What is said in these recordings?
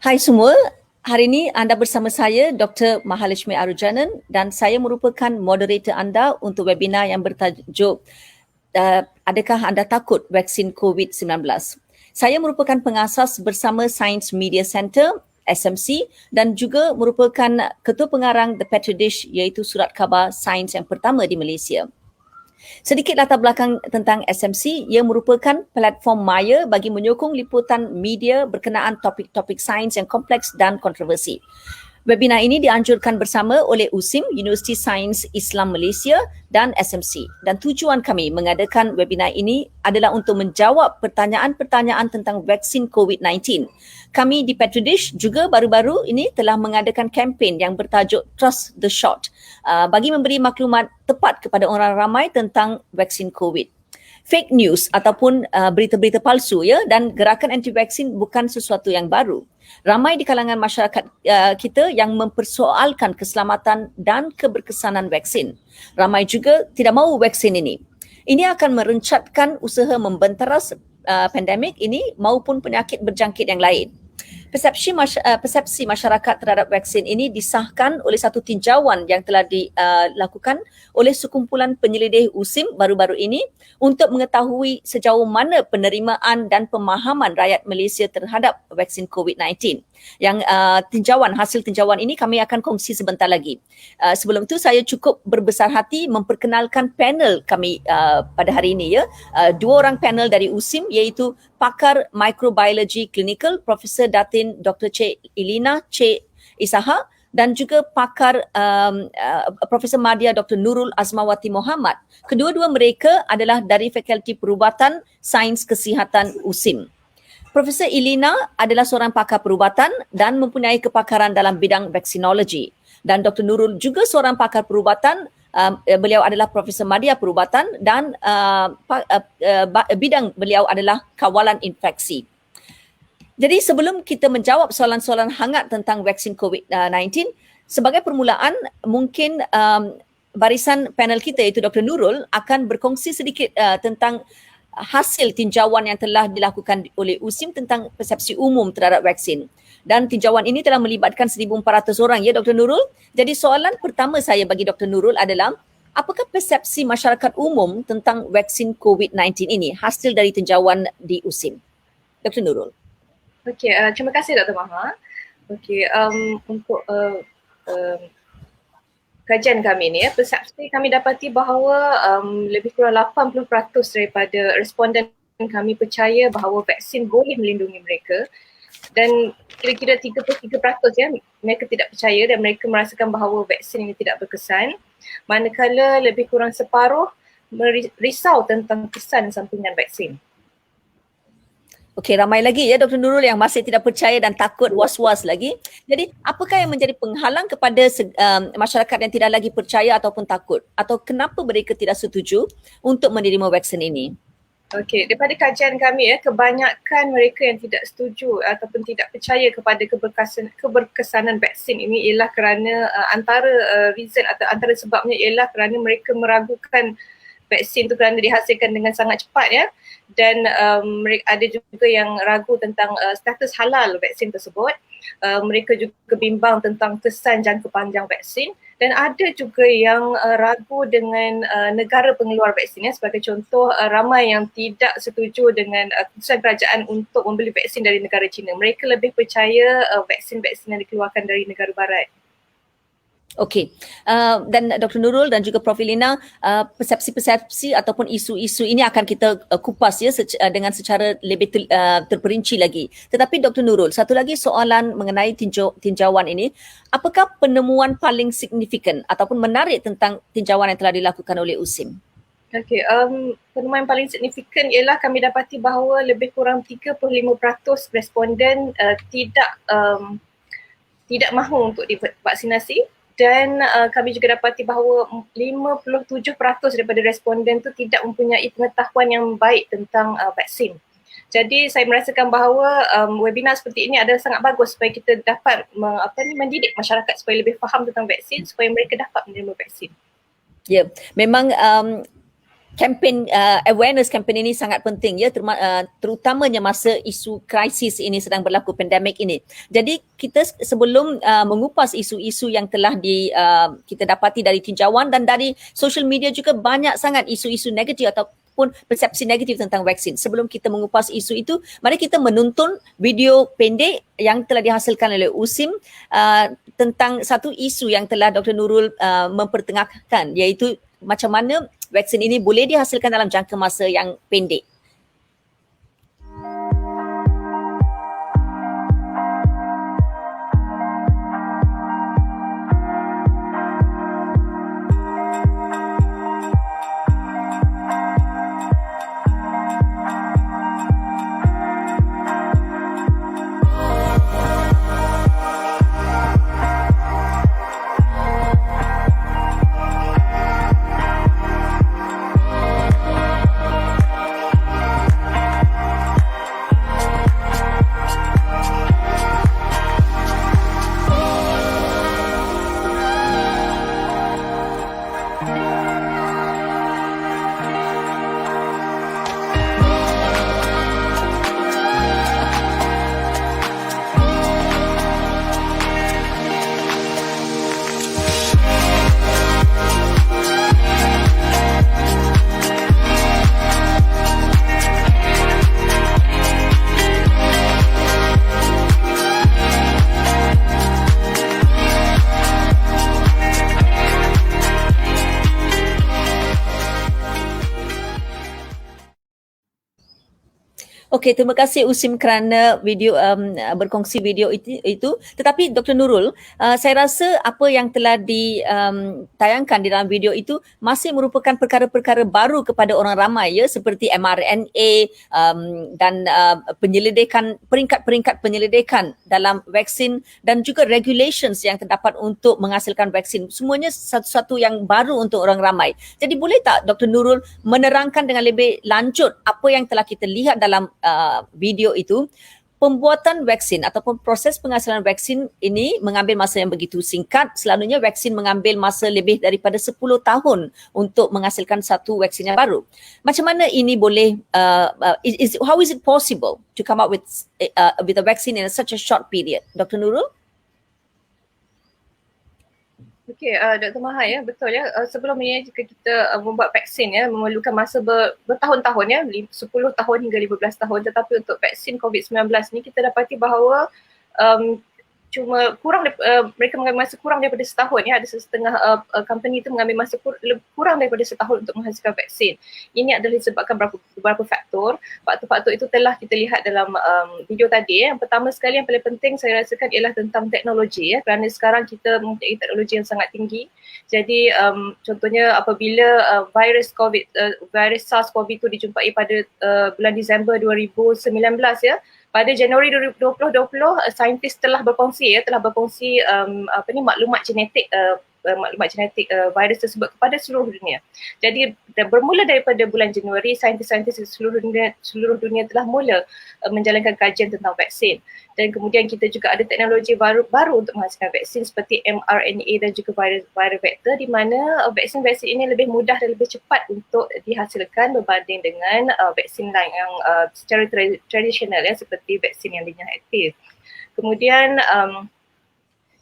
Hai semua, hari ini anda bersama saya Dr. Mahalishmi Arujanan dan saya merupakan moderator anda untuk webinar yang bertajuk Adakah anda takut vaksin Covid-19? Saya merupakan pengasas bersama Science Media Centre SMC dan juga merupakan ketua pengarang The Petri Dish iaitu surat khabar sains yang pertama di Malaysia. Sedikit latar belakang tentang SMC, ia merupakan platform maya bagi menyokong liputan media berkenaan topik-topik sains yang kompleks dan kontroversi. Webinar ini dianjurkan bersama oleh USIM, Universiti Sains Islam Malaysia dan SMC. Dan tujuan kami mengadakan webinar ini adalah untuk menjawab pertanyaan-pertanyaan tentang vaksin Covid-19. Kami di Petri Dish juga baru-baru ini telah mengadakan kempen yang bertajuk Trust the Shot bagi memberi maklumat tepat kepada orang ramai tentang vaksin Covid. Fake news ataupun berita-berita palsu dan gerakan anti-vaksin bukan sesuatu yang baru. Ramai di kalangan masyarakat kita yang mempersoalkan keselamatan dan keberkesanan vaksin. Ramai juga tidak mahu vaksin ini. Ini akan merencatkan usaha membenteras pandemik ini maupun penyakit berjangkit yang lain. Persepsi masyarakat terhadap vaksin ini disahkan oleh satu tinjauan yang telah dilakukan oleh sekumpulan penyelidih USIM baru-baru ini untuk mengetahui sejauh mana penerimaan dan pemahaman rakyat Malaysia terhadap vaksin Covid-19. Yang hasil tinjauan ini kami akan kongsi sebentar lagi. Sebelum itu saya cukup berbesar hati memperkenalkan panel kami pada hari ini dua orang panel dari USIM iaitu pakar mikrobiologi klinikal Profesor Datin Dr. Cik Ilina Cik Isaha dan juga pakar Profesor Madya Dr. Nurul Azmawati Muhammad. Kedua-dua mereka adalah dari Fakulti Perubatan Sains Kesihatan USIM. Profesor Ilina adalah seorang pakar perubatan dan mempunyai kepakaran dalam bidang vaksinologi. Dan Dr. Nurul juga seorang pakar perubatan. Beliau adalah Profesor Madya Perubatan dan bidang beliau adalah kawalan infeksi. Jadi sebelum kita menjawab soalan-soalan hangat tentang vaksin Covid-19, sebagai permulaan mungkin barisan panel kita iaitu Dr. Nurul akan berkongsi sedikit tentang hasil tinjauan yang telah dilakukan oleh USIM tentang persepsi umum terhadap vaksin. Dan tinjauan ini telah melibatkan 1,400 orang Dr. Nurul. Jadi soalan pertama saya bagi Dr. Nurul adalah apakah persepsi masyarakat umum tentang vaksin Covid-19 ini hasil dari tinjauan di USIM? Dr. Nurul. Okey, terima kasih Dr. Maha. Okey, untuk kajian kami ni persepsi kami dapati bahawa lebih kurang 80% daripada responden kami percaya bahawa vaksin boleh melindungi mereka dan kira-kira 33% mereka tidak percaya dan mereka merasakan bahawa vaksin ini tidak berkesan, manakala lebih kurang separuh risau tentang kesan sampingan vaksin. Okey, ramai lagi Dr. Nurul yang masih tidak percaya dan takut, was-was lagi. Jadi, apakah yang menjadi penghalang kepada masyarakat yang tidak lagi percaya ataupun takut? Atau kenapa mereka tidak setuju untuk menerima vaksin ini? Okey, daripada kajian kami kebanyakan mereka yang tidak setuju ataupun tidak percaya kepada keberkesanan vaksin ini ialah kerana antara reason atau antara sebabnya ialah kerana mereka meragukan vaksin itu kerana dihasilkan dengan sangat cepat dan ada juga yang ragu tentang status halal vaksin tersebut. Mereka juga bimbang tentang kesan jangka panjang vaksin dan ada juga yang ragu dengan negara pengeluar vaksin. Sebagai contoh, ramai yang tidak setuju dengan keputusan kerajaan untuk membeli vaksin dari negara China. Mereka lebih percaya vaksin-vaksin yang dikeluarkan dari negara barat. Okey, dan Dr. Nurul dan juga Prof. Ilina, persepsi-persepsi ataupun isu-isu ini akan kita kupas dengan secara lebih terperinci lagi. Tetapi Dr. Nurul, satu lagi soalan mengenai tinjauan ini, apakah penemuan paling signifikan ataupun menarik tentang tinjauan yang telah dilakukan oleh USIM? Okey, penemuan paling signifikan ialah kami dapati bahawa lebih kurang 35% responden tidak mahu untuk divaksinasi. Dan kami juga dapati bahawa 57% daripada responden tu tidak mempunyai pengetahuan yang baik tentang vaksin. Jadi saya merasakan bahawa webinar seperti ini adalah sangat bagus supaya kita dapat mendidik masyarakat supaya lebih faham tentang vaksin supaya mereka dapat menerima vaksin. Ya, memang Campaign awareness campaign ini sangat penting ya, terutamanya masa isu krisis ini sedang berlaku, pandemik ini. Jadi kita sebelum mengupas isu-isu yang telah kita dapati dari tinjauan dan dari social media juga, banyak sangat isu-isu negatif ataupun persepsi negatif tentang vaksin. Sebelum kita mengupas isu itu, mari kita menonton video pendek yang telah dihasilkan oleh USIM tentang satu isu yang telah Dr. Nurul mempertengahkan, iaitu macam mana vaksin ini boleh dihasilkan dalam jangka masa yang pendek. Okey, terima kasih USIM kerana berkongsi video itu. Tetapi Dr. Nurul, saya rasa apa yang telah ditayangkan di dalam video itu masih merupakan perkara-perkara baru kepada orang ramai ya, seperti mRNA dan penyelidikan, peringkat-peringkat penyelidikan dalam vaksin dan juga regulations yang terdapat untuk menghasilkan vaksin. Semuanya satu-satu yang baru untuk orang ramai. Jadi boleh tak Dr. Nurul menerangkan dengan lebih lanjut apa yang telah kita lihat dalam video itu? Pembuatan vaksin ataupun proses penghasilan vaksin ini mengambil masa yang begitu singkat. Selalunya vaksin mengambil masa lebih daripada 10 tahun untuk menghasilkan satu vaksin yang baru. Macam mana ini boleh, how is it possible to come up with a vaccine in such a short period? Dr. Nurul? Okey, Dr. Maha ya, betul ya. Sebelum ini jika kita membuat vaksin ya, memerlukan masa bertahun-tahun ya, 10 tahun hingga 15 tahun. Tetapi untuk vaksin COVID-19 ni kita dapati bahawa cuma mereka mengambil masa kurang daripada setahun ya. Ada setengah company itu mengambil masa kurang daripada setahun untuk menghasilkan vaksin. Ini adalah disebabkan beberapa faktor. Faktor-faktor itu telah kita lihat dalam video tadi ya. Yang pertama sekali, yang paling penting saya rasakan ialah tentang teknologi ya, kerana sekarang kita mempunyai teknologi yang sangat tinggi. Jadi contohnya apabila virus SARS-CoV itu dijumpai pada bulan Disember 2019 ya, pada Januari 2020, saintis telah berkongsi maklumat genetik virus tersebut kepada seluruh dunia. Jadi bermula daripada bulan Januari, saintis-saintis di seluruh dunia telah mula menjalankan kajian tentang vaksin. Dan kemudian kita juga ada teknologi baru untuk menghasilkan vaksin seperti mRNA dan juga virus vektor, di mana vaksin-vaksin ini lebih mudah dan lebih cepat untuk dihasilkan berbanding dengan vaksin lain yang secara tradisional ya, seperti vaksin yang dinyatakan aktif. Kemudian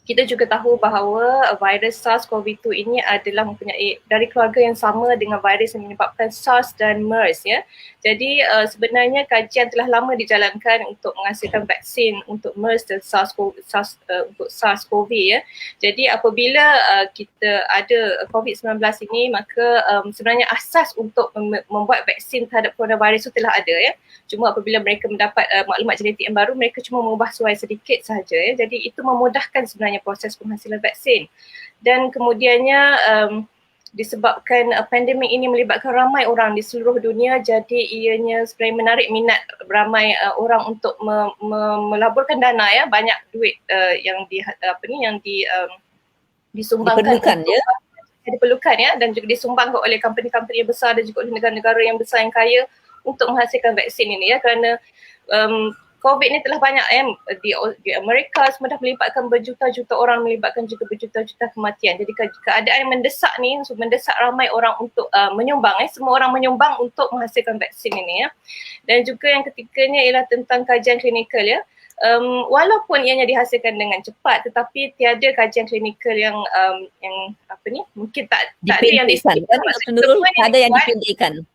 kita juga tahu bahawa virus SARS-CoV-2 ini adalah mempunyai dari keluarga yang sama dengan virus yang menyebabkan SARS dan MERS ya. Jadi sebenarnya kajian telah lama dijalankan untuk menghasilkan vaksin untuk MERS dan untuk SARS-CoV ya. Jadi apabila kita ada COVID-19 ini, maka sebenarnya asas untuk membuat vaksin terhadap coronavirus itu telah ada ya. Cuma apabila mereka mendapat maklumat genetik yang baru, mereka cuma mengubah suai sedikit sahaja ya. Jadi itu memudahkan sebenarnya proses penghasilan vaksin. Dan kemudiannya disebabkan pandemik ini melibatkan ramai orang di seluruh dunia, jadi ianya sebenarnya menarik minat ramai orang untuk melaburkan dana ya, banyak duit yang disumbangkan diperlukan ya, dan juga disumbangkan oleh company-company yang besar dan juga oleh negara-negara yang besar yang kaya untuk menghasilkan vaksin ini ya, kerana COVID ni telah banyak di Amerika semua dah melibatkan berjuta-juta orang, melibatkan juga berjuta-juta kematian. Jadi keadaan yang mendesak ni, mendesak ramai orang untuk menyumbang, semua orang menyumbang untuk menghasilkan vaksin ini ya. Dan juga yang ketiganya ialah tentang kajian klinikal ya. Walaupun ianya dihasilkan dengan cepat, tetapi tiada kajian klinikal yang mungkin tak ada yang dipendekkan kan Dr. Nurul, tak ada yang dipendekkan.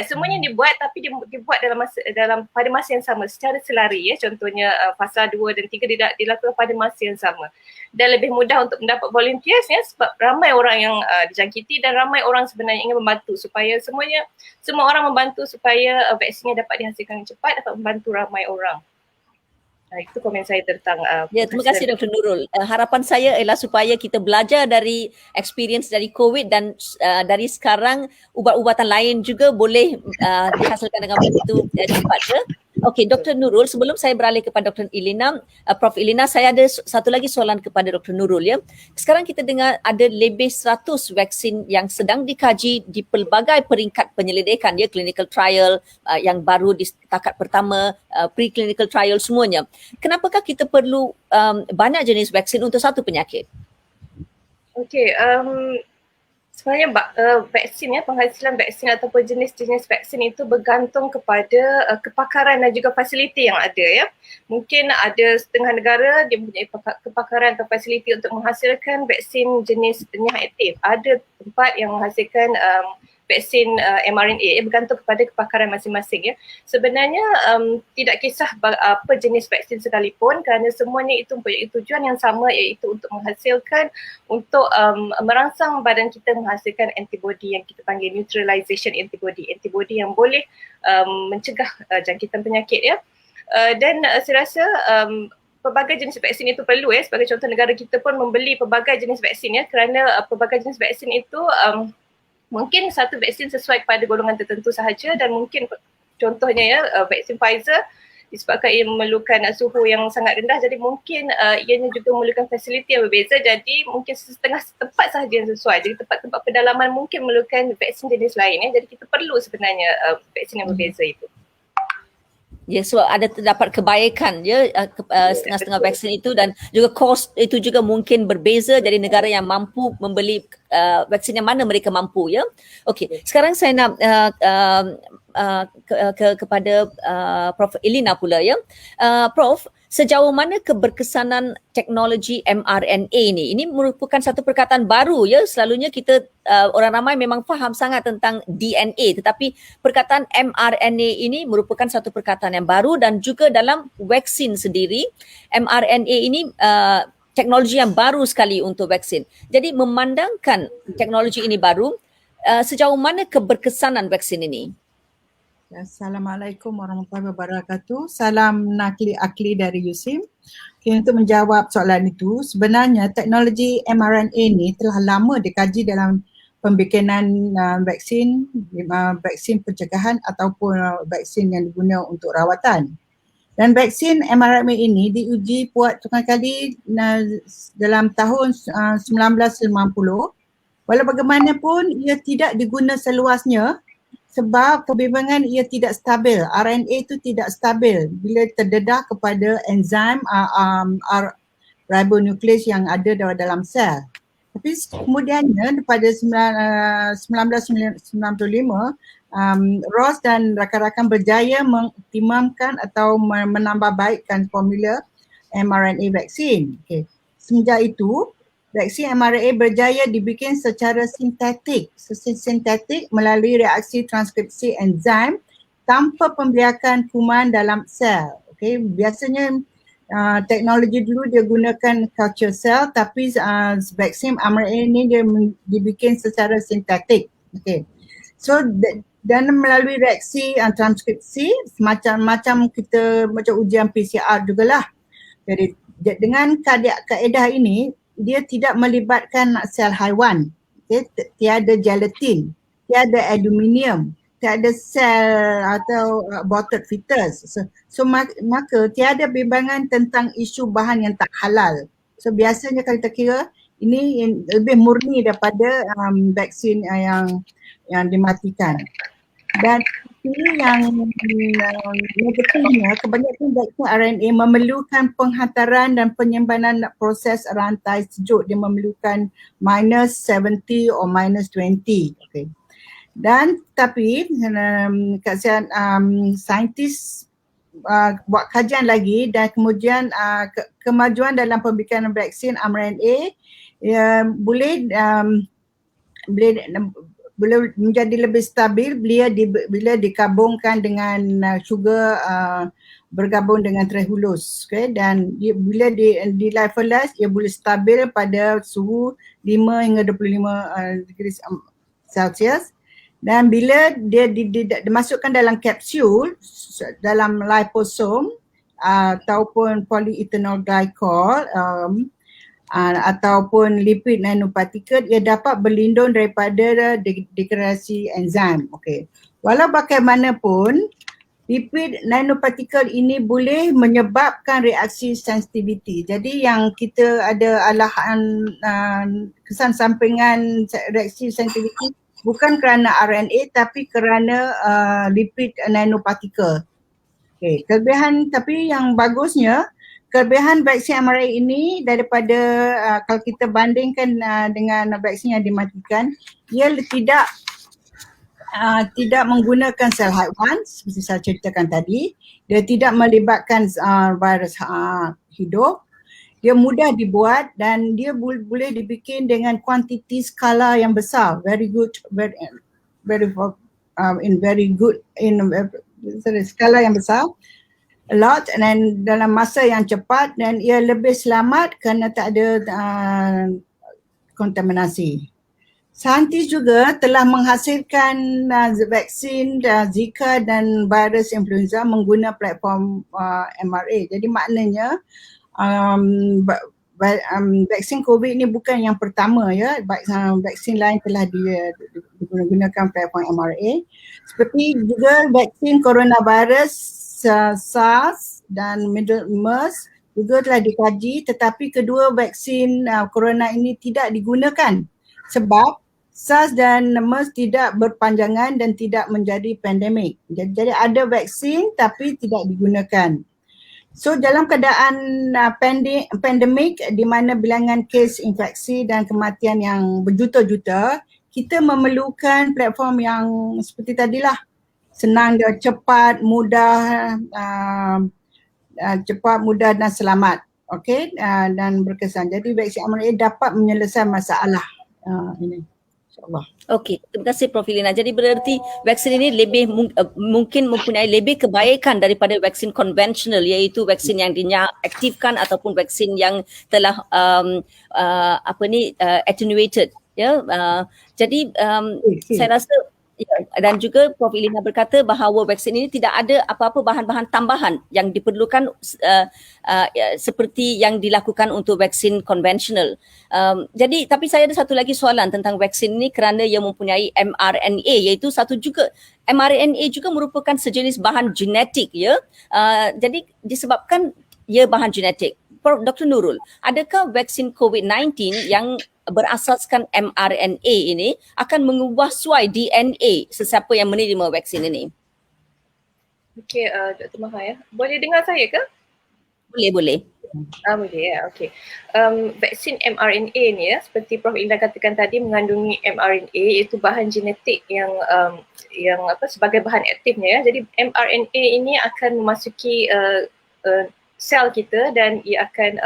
Semuanya dibuat tapi dibuat pada masa yang sama secara selari ya. Contohnya fasa 2 dan 3 dilakukan pada masa yang sama. Dan lebih mudah untuk mendapat volunteers ya, sebab ramai orang yang dijangkiti dan ramai orang sebenarnya ingin membantu supaya semua orang membantu supaya vaksinnya dapat dihasilkan cepat, dapat membantu ramai orang. Itu komen saya tentang terima kasih Dr. Nurul. Harapan saya ialah supaya kita belajar dari experience dari COVID dan dari sekarang ubat-ubatan lain juga boleh dihasilkan dengan begitu cepat ya. Okey, Dr. Nurul, sebelum saya beralih kepada Dr. Elina, Prof. Elina, saya ada satu lagi soalan kepada Dr. Nurul ya. Sekarang kita dengar ada lebih 100 vaksin yang sedang dikaji di pelbagai peringkat penyelidikan ya, clinical trial yang baru di takat pertama, pre-clinical trial semuanya. Kenapakah kita perlu banyak jenis vaksin untuk satu penyakit? Okey, sebenarnya vaksin ya, penghasilan vaksin ataupun jenis-jenis vaksin itu bergantung kepada kepakaran dan juga fasiliti yang ada ya. Mungkin ada setengah negara dia mempunyai kepakaran atau fasiliti untuk menghasilkan vaksin jenis penyakit aktif. Ada tempat yang menghasilkan vaksin mRNA bergantung kepada kepakaran masing-masing ya. Sebenarnya tidak kisah apa jenis vaksin sekalipun kerana semuanya itu mempunyai tujuan yang sama, iaitu untuk menghasilkan, untuk merangsang badan kita menghasilkan antibody yang kita panggil neutralization antibody yang boleh mencegah jangkitan penyakit ya. Dan saya rasa pelbagai jenis vaksin itu perlu ya. Sebagai contoh, negara kita pun membeli pelbagai jenis vaksin ya, kerana pelbagai jenis vaksin itu mungkin satu vaksin sesuai kepada golongan tertentu sahaja, dan mungkin contohnya ya vaksin Pfizer disebabkan ia memerlukan suhu yang sangat rendah, jadi mungkin ianya juga memerlukan fasiliti yang berbeza, jadi mungkin setengah tempat sahaja yang sesuai. Jadi tempat-tempat pedalaman mungkin memerlukan vaksin jenis lain ya, jadi kita perlu sebenarnya vaksin yang berbeza itu. Ya, sebab ada terdapat kebaikan ya setengah-setengah vaksin itu, dan juga kos itu juga mungkin berbeza dari negara yang mampu membeli vaksin yang mana mereka mampu ya. Okey, sekarang saya nak kepada Prof. Elina pula ya. Prof, sejauh mana keberkesanan teknologi mRNA ni? Ini merupakan satu perkataan baru ya. Selalunya kita orang ramai memang faham sangat tentang DNA, tetapi perkataan mRNA ini merupakan satu perkataan yang baru, dan juga dalam vaksin sendiri mRNA ini teknologi yang baru sekali untuk vaksin. Jadi memandangkan teknologi ini baru, sejauh mana keberkesanan vaksin ini? Assalamualaikum warahmatullahi wabarakatuh. Salam nakli-akli dari USIM. Okay, untuk menjawab soalan itu, sebenarnya teknologi mRNA ini telah lama dikaji dalam pembikinan vaksin pencegahan ataupun vaksin yang digunakan untuk rawatan. Dan vaksin mRNA ini diuji buat tengah kali dalam tahun 1990. Walau bagaimanapun ia tidak diguna seluasnya sebab kebimbangan ia tidak stabil. RNA itu tidak stabil bila terdedah kepada enzim ribonukleus yang ada dalam sel. Tapi kemudiannya pada 1995 Ross dan rakan-rakan berjaya mengoptimumkan atau menambah baikkan formula mRNA vaksin. Okay. Semenjak itu, vaksin mRNA berjaya dibikin secara sintetik melalui reaksi transkripsi enzim tanpa pembiakan kuman dalam sel. Okay. Biasanya teknologi dulu dia gunakan culture cell, tapi vaksin mRNA ini dia dibikin secara sintetik. Okay. So dan melalui reaksi transkripsi macam ujian PCR jugalah. Jadi dengan kaedah ini dia tidak melibatkan sel haiwan. Okay? Tiada gelatin, tiada aluminium, tiada sel atau aborted fetus. So maka tiada bimbangan tentang isu bahan yang tak halal. So biasanya kalau kita kira ini lebih murni daripada vaksin yang dimatikan. Dan yang negatifnya, kebanyakan vaksin RNA memerlukan penghantaran dan penyimpanan proses rantai sejuk. Dia memerlukan -70 or -20. Okay. Dan tapi saintis buat kajian lagi dan kemudian kemajuan dalam pembikinan vaksin mRNA boleh menjadi lebih stabil bila digabungkan dengan sugar bergabung dengan trehulus, okay? Dan bila di lyophilized ia boleh stabil pada suhu 5 hingga 25 degree Celsius. Dan bila dia dimasukkan dalam kapsul, dalam liposom ataupun polyethanol glycol ataupun lipid nanopartikel, ia dapat berlindung daripada degradasi enzim. Okay. Walau bagaimanapun, lipid nanopartikel ini boleh menyebabkan reaksi sensitivity. Jadi yang kita ada kesan sampingan reaksi sensitivity bukan kerana RNA tapi kerana lipid nanopartikel. Okay. Tapi yang bagusnya, kelebihan vaksin mRNA ini daripada kalau kita bandingkan dengan vaksin yang dimatikan, ia tidak menggunakan sel haiwan seperti saya ceritakan tadi. Dia tidak melibatkan virus hidup. Dia mudah dibuat dan dia boleh dibikin dengan kuantiti skala yang besar. Skala yang besar. A lot dan dalam masa yang cepat, dan ia lebih selamat kerana tak ada kontaminasi. Saintis juga telah menghasilkan vaksin Zika dan virus influenza menggunakan platform mRNA. Jadi maknanya vaksin COVID ni bukan yang pertama ya. Vaksin lain telah digunakan platform mRNA. Seperti juga vaksin coronavirus SARS dan MERS juga telah dikaji, tetapi kedua vaksin corona ini tidak digunakan sebab SARS dan MERS tidak berpanjangan dan tidak menjadi pandemik. Jadi ada vaksin tapi tidak digunakan. So dalam keadaan pandemik di mana bilangan kes infeksi dan kematian yang berjuta-juta, kita memerlukan platform yang seperti tadilah, senang dan cepat, mudah, dan selamat, okey, dan berkesan. Jadi vaksin mRNA dapat menyelesaikan masalah ini. InsyaAllah. Okey, terima kasih Prof. Lina. Jadi berarti vaksin ini lebih mungkin mempunyai lebih kebaikan daripada vaksin konvensional, iaitu vaksin yang diaktifkan ataupun vaksin yang telah attenuated. Ya, jadi saya rasa dan juga Prof. Lina berkata bahawa vaksin ini tidak ada apa-apa bahan-bahan tambahan yang diperlukan seperti yang dilakukan untuk vaksin konvensional. Jadi tapi saya ada satu lagi soalan tentang vaksin ini kerana ia mempunyai mRNA, iaitu mRNA juga merupakan sejenis bahan genetik ya. Jadi disebabkan ia bahan genetik. Dr. Nurul, adakah vaksin COVID-19 yang berasaskan mRNA ini akan mengubah suai DNA sesiapa yang menerima vaksin ini? Okey, Dr. Maha ya. Boleh dengar saya ke? Boleh. Boleh ya, okey. Vaksin mRNA ni ya, seperti Prof. Indah katakan tadi, mengandungi mRNA, iaitu bahan genetik yang sebagai bahan aktifnya ya. Jadi mRNA ini akan memasuki sel kita dan ia akan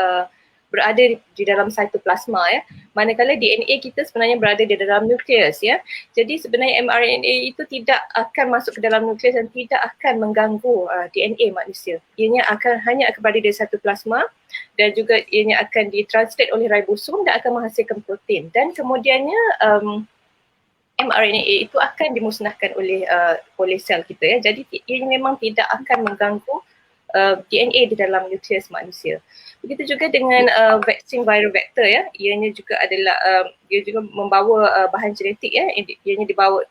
berada di dalam cytoplasma ya. Manakala DNA kita sebenarnya berada di dalam nukleus ya. Jadi sebenarnya mRNA itu tidak akan masuk ke dalam nukleus dan tidak akan mengganggu DNA manusia. Ianya hanya akan berada di cytoplasma dan juga ianya akan ditranslate oleh ribosom dan akan menghasilkan protein. Dan kemudiannya mRNA itu akan dimusnahkan oleh sel kita ya. Jadi ia memang tidak akan mengganggu DNA di dalam nukleus manusia. Begitu juga dengan vaksin viral vector ya, ianya juga adalah dia juga membawa bahan genetik ya,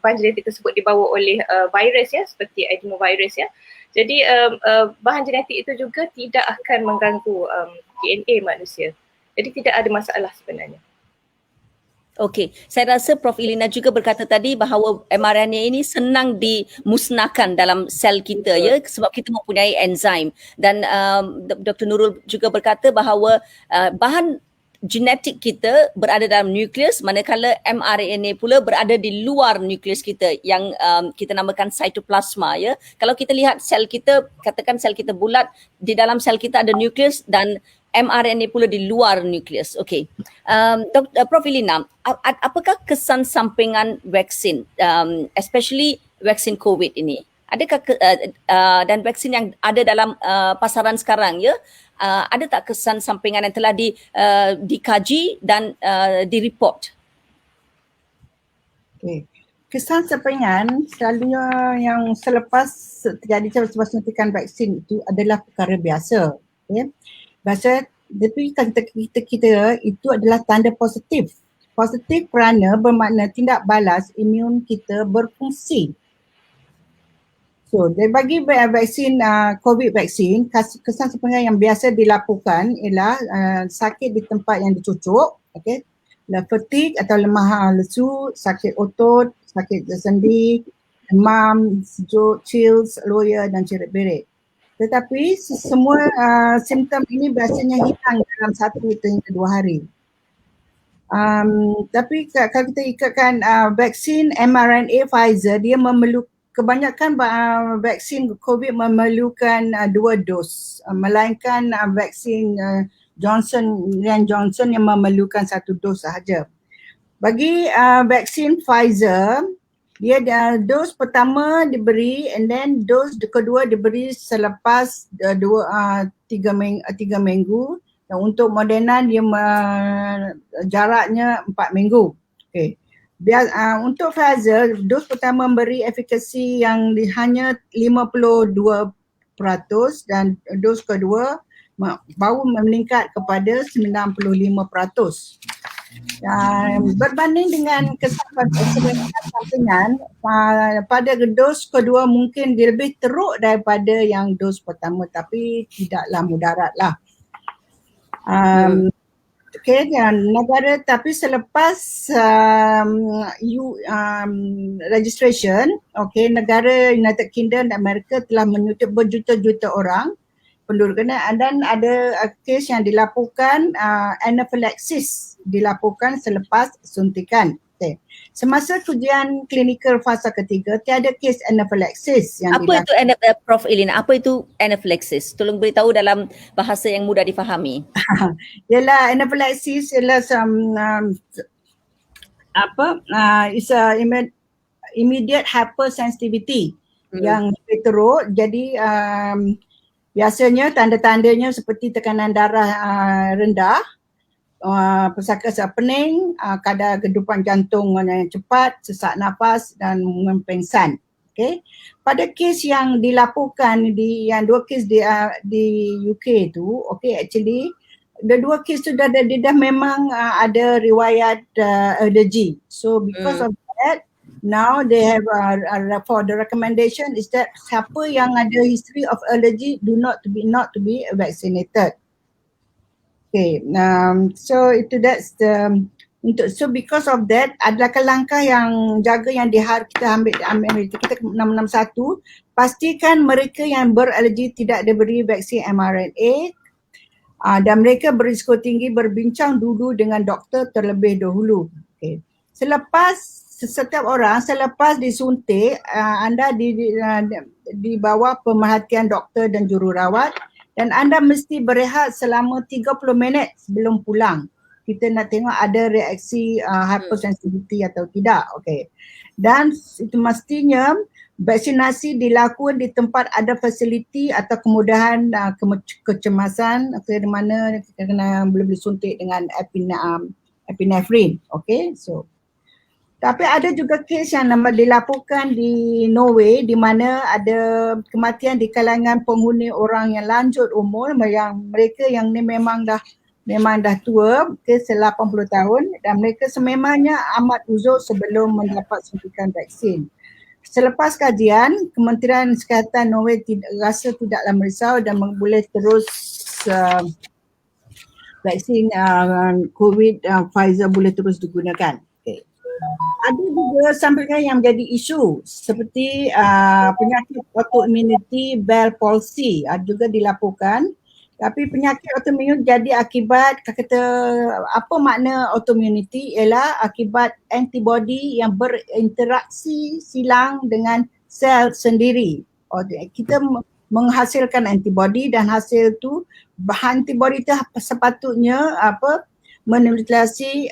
bahan genetik tersebut dibawa oleh virus ya, seperti adenovirus ya. Jadi bahan genetik itu juga tidak akan mengganggu DNA manusia. Jadi tidak ada masalah sebenarnya. Okey, saya rasa Prof. Ilina juga berkata tadi bahawa mRNA ini senang dimusnahkan dalam sel kita ya sebab kita mempunyai enzim dan Dr. Nurul juga berkata bahawa bahan genetik kita berada dalam nukleus manakala mRNA pula berada di luar nukleus kita yang kita namakan cytoplasma ya. Kalau kita lihat sel kita, katakan sel kita bulat, di dalam sel kita ada nukleus dan mRNA pula di luar nukleus. Okey. Prof. Ilina, apakah kesan sampingan vaksin, especially vaksin COVID ini? Adakah dan vaksin yang ada dalam pasaran sekarang ya, ada tak kesan sampingan yang telah dikaji dan direport? Okay. Kesan sampingan selalunya yang selepas terjadi suntikan vaksin itu adalah perkara biasa. Okay. Biasa, tapi kita itu adalah tanda positif. Positif kerana bermakna tindak balas imun kita berfungsi. So, bagi vaksin COVID vaksin, kesan sampingan yang biasa dilaporkan ialah sakit di tempat yang dicucuk, okay, fatigue atau lemah lesu, sakit otot, sakit sendi, demam, sejuk, chills, loya dan cerit-berit. Tetapi semua simptom ini biasanya hilang dalam 1 hingga 2 hari. Tapi kalau kita ikutkan vaksin mRNA Pfizer, dia kebanyakan vaksin COVID memerlukan 2 dos, melainkan vaksin Johnson yang memerlukan 1 dos sahaja. Bagi vaksin Pfizer, dia dos pertama diberi and then dos kedua diberi selepas 3 minggu, dan untuk Moderna dia jaraknya 4 minggu. Okay. Untuk Pfizer, dos pertama memberi efikasi yang hanya 52% dan dos kedua baru meningkat kepada 95%. Berbanding dengan kesan sampingan, pada dos kedua mungkin dia lebih teruk daripada yang dos pertama, tapi tidaklah mudarat lah. Okay, dan negara, tapi selepas registration, okay, negara United Kingdom dan Amerika telah menyuntik berjuta-juta orang penduduk dan ada kes yang dilaporkan anaphylaxis dilaporkan selepas suntikan. Okay. Semasa ujian klinikal fasa ketiga, tiada kes anaphylaxis yang dilaporkan. Apa itu Prof. Ilina, apa itu anaphylaxis? Tolong beritahu dalam bahasa yang mudah difahami. Ialah anaphylaxis ialah is a immediate hypersensitivity yang lebih teruk. Jadi biasanya tanda-tandanya seperti tekanan darah rendah, pesakit pening, kadar kehidupan jantung yang cepat, sesak nafas dan pengsan. Okay. Pada kes yang dilaporkan yang 2 kes di UK tu, okay, actually the 2 kes tu dah memang ada riwayat allergy. So because of that, now they have for the recommendation is that siapa yang ada history of allergy not to be vaccinated. Okay, so that's the so because of that adalah langkah yang jaga yang kita ambil kita 661, pastikan mereka yang beralergi tidak diberi vaksin mRNA dan mereka berisiko tinggi berbincang dulu dengan doktor terlebih dahulu. Okay. Setiap orang selepas disuntik, anda di bawah pemerhatian doktor dan jururawat dan anda mesti berehat selama 30 minit sebelum pulang. Kita nak tengok ada reaksi hypersensitivity atau tidak. Okay. Dan itu mestinya vaksinasi dilakukan di tempat ada fasiliti atau kemudahan kecemasan, di mana kita boleh disuntik dengan epinephrine. Okay, so tapi ada juga kes yang dilaporkan di Norway di mana ada kematian di kalangan penghuni orang yang lanjut umur, yang mereka yang ni memang dah tua, kes 80 tahun, dan mereka sememangnya amat uzur sebelum mendapat suntikan vaksin. Selepas kajian, Kementerian Kesihatan Norway rasa tidaklah merisau dan boleh terus vaksin COVID Pfizer boleh terus digunakan. Okay. Ada juga sampaikan yang menjadi isu seperti penyakit autoimmunity Bell palsy juga dilaporkan. Tapi penyakit autoimun jadi akibat, kata apa makna autoimmunity ialah akibat antibody yang berinteraksi silang dengan sel sendiri. Kita menghasilkan antibody dan hasil tu antibody tu sepatutnya menutrisi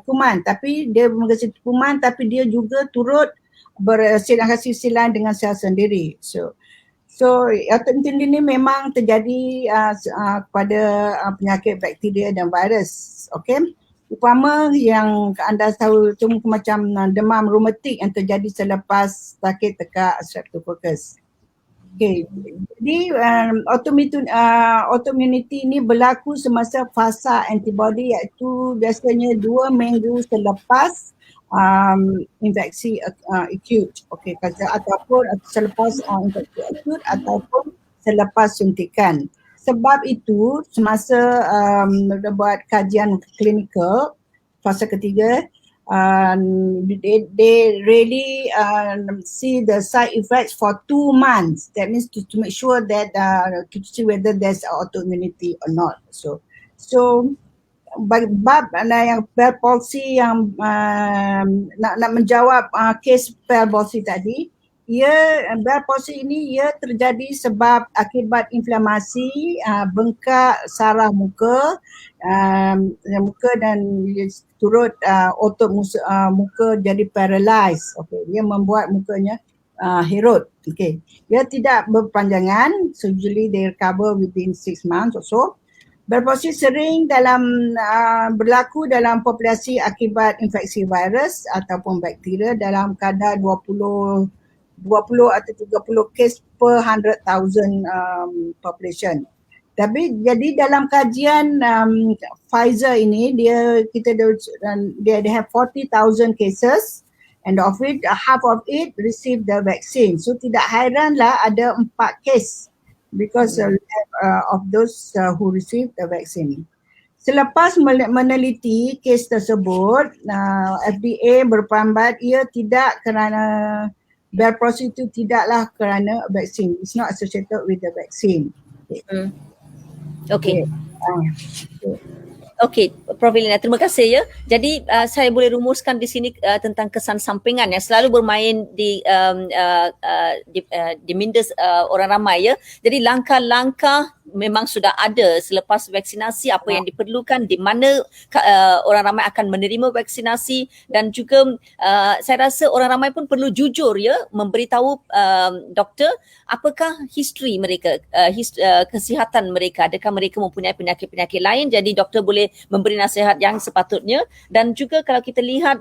kuman, tapi dia menghasilkan kuman tapi dia juga turut berinteraksi silang dengan sel sendiri. So autoimun ini memang terjadi pada penyakit bakteria dan virus. Okay. Upama yang anda tahu tu macam demam rheumatik yang terjadi selepas sakit tekak streptococcus. Okay. Jadi autoimmunity ini berlaku semasa fasa antibody iaitu biasanya 2 minggu selepas infeksi acute, okay, ataupun selepas infeksi acute ataupun selepas suntikan. Sebab itu semasa buat kajian klinikal fasa ketiga, they really see the side effects for 2 months. That means to make sure that to see whether there's autoimmunity or not. So bab yang Bell palsy yang nak menjawab kes Bell palsy tadi, Bell palsy ini ia terjadi sebab akibat inflamasi bengkak saraf muka dan turut otot muka jadi paralyzed. Okay. Dia membuat mukanya herut. Okay. Dia tidak berpanjangan, so usually they recover within 6 months or so. Bell palsy sering berlaku dalam populasi akibat infeksi virus ataupun bakteria dalam kadar 20 atau 30 kes per 100,000 population. Tapi jadi dalam kajian Pfizer ini dia have 40,000 cases and of it half of it received the vaccine. So tidak hairanlah ada 4 kes because of those who received the vaccine. Selepas meneliti kes tersebut, FDA berpendapat ia tidak kerana Bell palsy itu tidaklah kerana vaksin. It's not associated with the vaccine. Okay. Okey, Prof. Elina, terima kasih ya. Jadi saya boleh rumuskan di sini tentang kesan sampingan yang selalu bermain di minda orang ramai ya. Jadi langkah-langkah memang sudah ada selepas vaksinasi, apa yang diperlukan, di mana orang ramai akan menerima vaksinasi, dan juga saya rasa orang ramai pun perlu jujur ya memberitahu doktor apakah history mereka, kesihatan mereka, adakah mereka mempunyai penyakit-penyakit lain, jadi doktor boleh memberi nasihat yang sepatutnya. Dan juga kalau kita lihat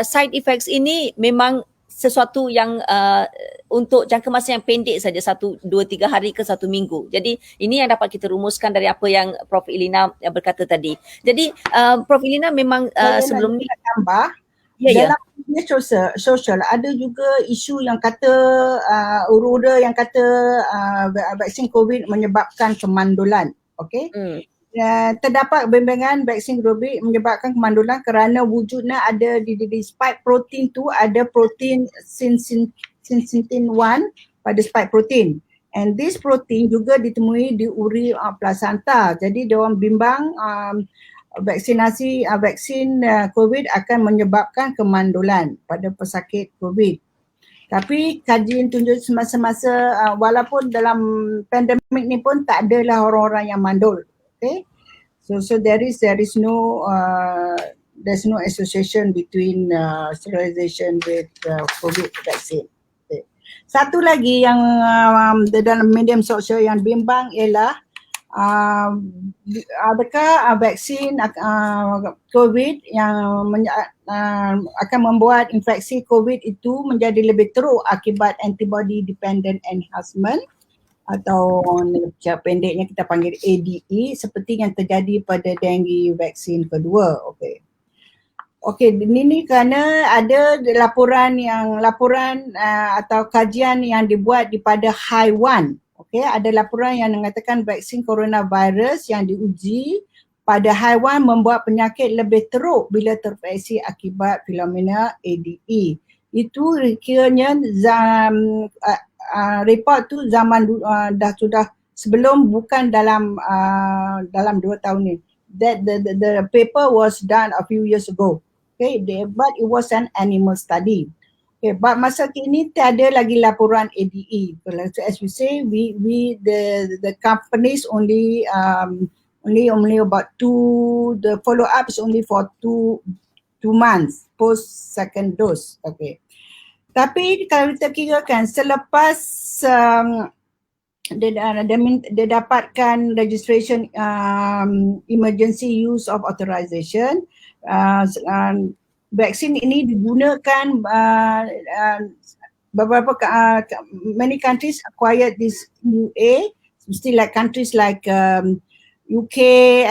side effects ini memang sesuatu yang untuk jangka masa yang pendek saja, 1, 2, 3 hari ke 1 minggu. Jadi ini yang dapat kita rumuskan dari apa yang Prof. Elina berkata tadi. Jadi Prof. Elina memang sebelum ni tambah dalam media sosial ada juga isu yang kata urura yang kata vaksin COVID menyebabkan kemandulan. Okey. Terdapat bimbingan vaksin COVID menyebabkan kemandulan kerana wujudnya ada di spike protein tu ada protein syncytin 1 pada spike protein, and this protein juga ditemui di uri plasenta. Jadi diorang bimbang vaksin COVID akan menyebabkan kemandulan pada pesakit COVID. Tapi kajian tunjuk semasa-masa walaupun dalam pandemik ni pun tak adalah orang-orang yang mandul. Okay, so there's no association between sterilization with COVID vaccine. Okay. Satu lagi yang dalam medium sosial yang bimbang ialah adakah vaksin COVID yang akan membuat infeksi COVID itu menjadi lebih teruk akibat antibody dependent enhancement, atau pendeknya kita panggil ADE, seperti yang terjadi pada dengue vaksin kedua. Okey, ini kerana ada laporan atau kajian yang dibuat pada haiwan. Okey, ada laporan yang mengatakan vaksin coronavirus yang diuji pada haiwan membuat penyakit lebih teruk bila terinfeksi akibat fenomena ADE. Itu kiranya report tu zaman dah sudah sebelum, bukan dalam 2 tahun ni. That the paper was done a few years ago. Okay, but it was an animal study. Okay, but masa kini tiada lagi laporan ADE. So as we say, the companies only about the follow up is only for 2 months post second dose. Okay. Tapi kalau kita kirakan selepas dia dapatkan registration emergency use of authorization, vaksin ini digunakan beberapa many countries acquired this EUA, still like countries like UK,